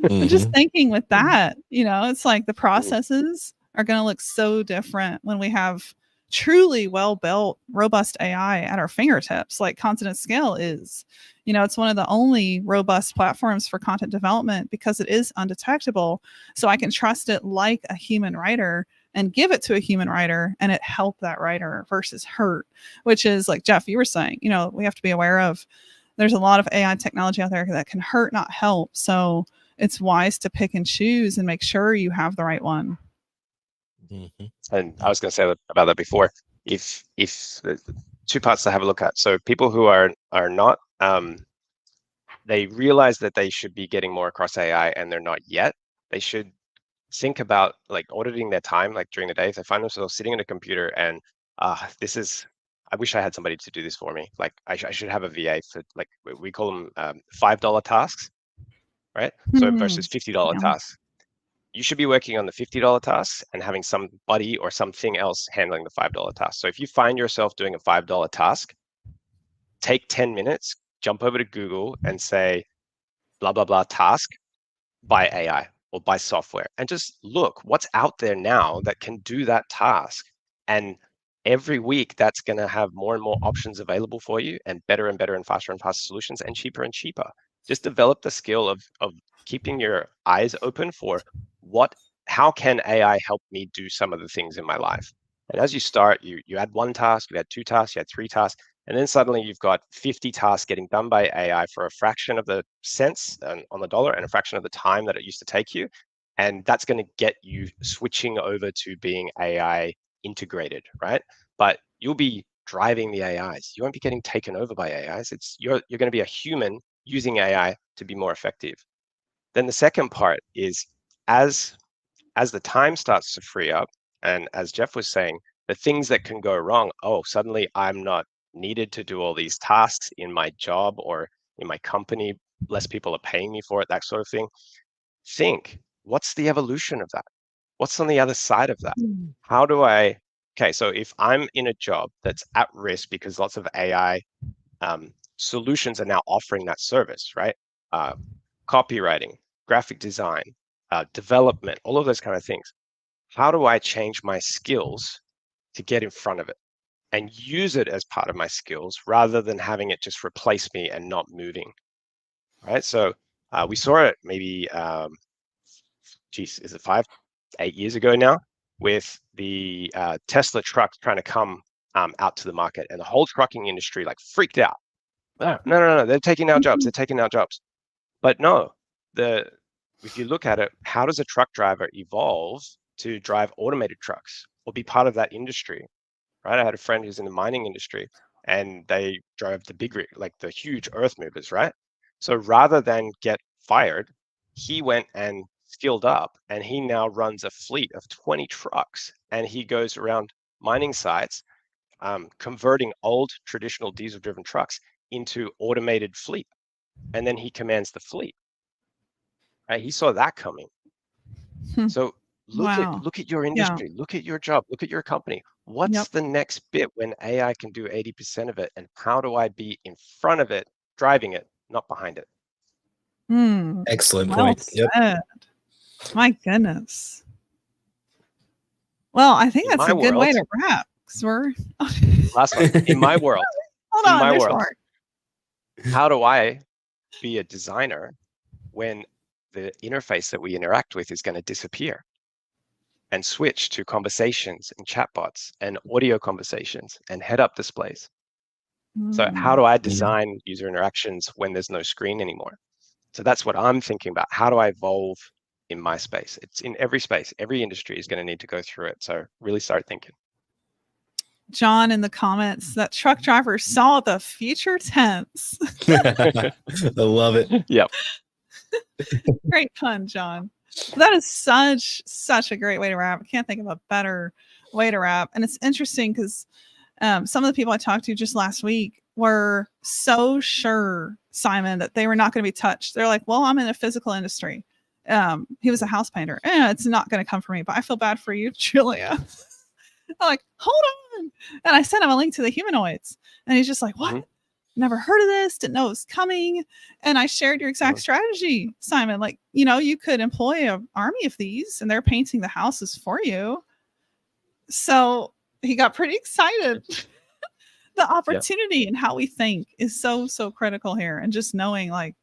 Just thinking with that, you know, it's like the processes are going to look so different when we have truly well-built, robust AI at our fingertips, like Content at Scale is. You know, it's one of the only robust platforms for content development because it is undetectable. So I can trust it like a human writer and give it to a human writer and it help that writer versus hurt, which is like Jeff, you were saying, you know, we have to be aware of there's a lot of AI technology out there that can hurt, not help. So it's wise to pick and choose and make sure you have the right one. Mm-hmm. And I was going to say about that before, if the two parts to have a look at. So people who are not, they realize that they should be getting more across AI and they're not yet. They should think about like auditing their time, like during the day. If they find themselves sitting at a computer and I wish I had somebody to do this for me. Like I should have a VA for, like, we call them $5 tasks, right? So versus $50 tasks. You should be working on the $50 tasks and having somebody or something else handling the $5 task. So if you find yourself doing a $5 task, take 10 minutes, jump over to Google and say, blah, blah, blah task by AI or by software, and just look what's out there now that can do that task. And every week that's going to have more and more options available for you, and better and faster solutions, and cheaper. Just develop the skill of keeping your eyes open for how can AI help me do some of the things in my life. And as you start, you add one task, you add two tasks, you add three tasks, and then suddenly you've got 50 tasks getting done by AI for a fraction of the cents on the dollar and a fraction of the time that it used to take you. And that's going to get you switching over to being AI integrated, right? But you'll be driving the AIs. You won't be getting taken over by AIs. You're going to be a human using AI to be more effective. Then the second part is as the time starts to free up, and as Jeff was saying, the things that can go wrong, suddenly I'm not needed to do all these tasks in my job or in my company, less people are paying me for it, that sort of thing. Think, what's the evolution of that? What's on the other side of that? How do okay, so if I'm in a job that's at risk because lots of AI solutions are now offering that service, right? Copywriting, graphic design, development, all of those kind of things. How do I change my skills to get in front of it and use it as part of my skills rather than having it just replace me and not moving, right? So we saw it maybe, is it 8 years ago now, with the Tesla trucks trying to come out to the market, and the whole trucking industry like freaked out. No, they're taking our jobs. They're taking our jobs. But no, if you look at it, how does a truck driver evolve to drive automated trucks or be part of that industry, right? I had a friend who's in the mining industry, and they drove the huge earth movers, right? So rather than get fired, he went and skilled up, and he now runs a fleet of 20 trucks, and he goes around mining sites, converting old traditional diesel-driven trucks into automated fleet, and then he commands the fleet. Right? He saw that coming. So look at your industry, look at your job, look at your company. What's the next bit when AI can do 80% of it, and how do I be in front of it, driving it, not behind it? Excellent well point. said. Yep. My goodness. Well, I think In that's my a good way world- to wrap, because we're Last one. In my world, hold in on, my there's world, more. how do I be a designer when the interface that we interact with is going to disappear and switch to conversations and chatbots and audio conversations and head-up displays? So how do I design user interactions when there's no screen anymore? So that's what I'm thinking about. How do I evolve in my space? It's in every space. Every industry is going to need to go through it. So really start thinking. John in the comments, that truck driver saw the future tense. I love it. Yep. Great pun, John. That is such a great way to wrap. I can't think of a better way to wrap. And it's interesting because some of the people I talked to just last week were so sure, Simon, that they were not going to be touched. They're like, well, I'm in a physical industry. He was a house painter. It's not going to come for me, but I feel bad for you, Julia. I'm like, hold on. And I sent him a link to the humanoids. And he's just like, what? Never heard of this, didn't know it was coming. And I shared your exact strategy, Simon. Like, you could employ an army of these and they're painting the houses for you. So he got pretty excited. The opportunity and how we think is so critical here. And just knowing like,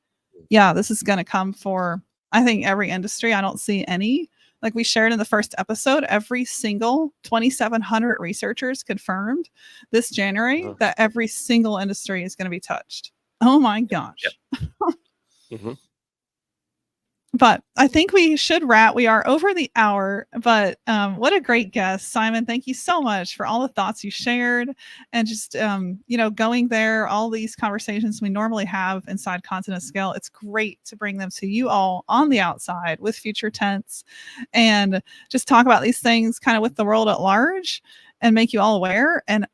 yeah, this is going to come for, I think, every industry. I don't see any. Like we shared in the first episode, every single 2,700 researchers confirmed this January that every single industry is going to be touched. Oh my gosh. But I think we should wrap. We are over the hour, but what a great guest, Simon. Thank you so much for all the thoughts you shared and just, going there, all these conversations we normally have inside Continent Scale. It's great to bring them to you all on the outside with future tense and just talk about these things kind of with the world at large and make you all aware and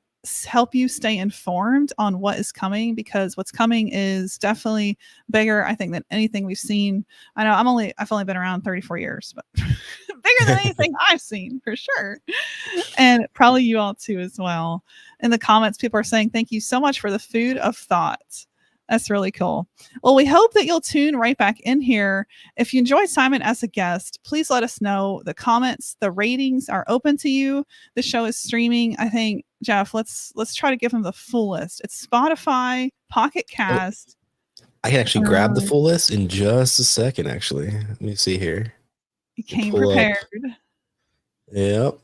help you stay informed on what is coming, because what's coming is definitely bigger, I think, than anything we've seen. I know I've only been around 34 years, but bigger than anything I've seen for sure. And probably you all too as well. In the comments, people are saying, thank you so much for the food of thought. That's really cool. Well, we hope that you'll tune right back in here. If you enjoyed Simon as a guest, please let us know. The comments, the ratings are open to you. The show is streaming. I think, Jeff, let's try to give him the full list. It's Spotify, Pocket Cast. I can actually grab the full list in just a second, actually. Let me see here. You came prepared. Yep.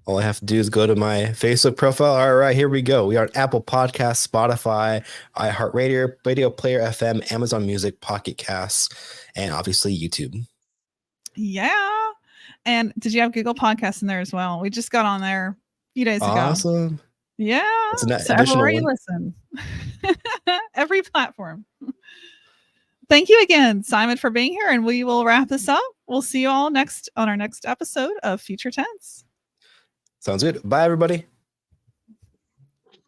All I have to do is go to my Facebook profile. All right, here we go. We are on Apple Podcasts, Spotify, iHeartRadio, Radio Player FM, Amazon Music, Pocket Casts, and obviously YouTube. Yeah. And did you have Google Podcasts in there as well? We just got on there a few days ago. Awesome. Yeah. It's an so additional everywhere you one. listen. Every platform. Thank you again, Simon, for being here. And we will wrap this up. We'll see you all on our next episode of Future Tense. Sounds good. Bye, everybody.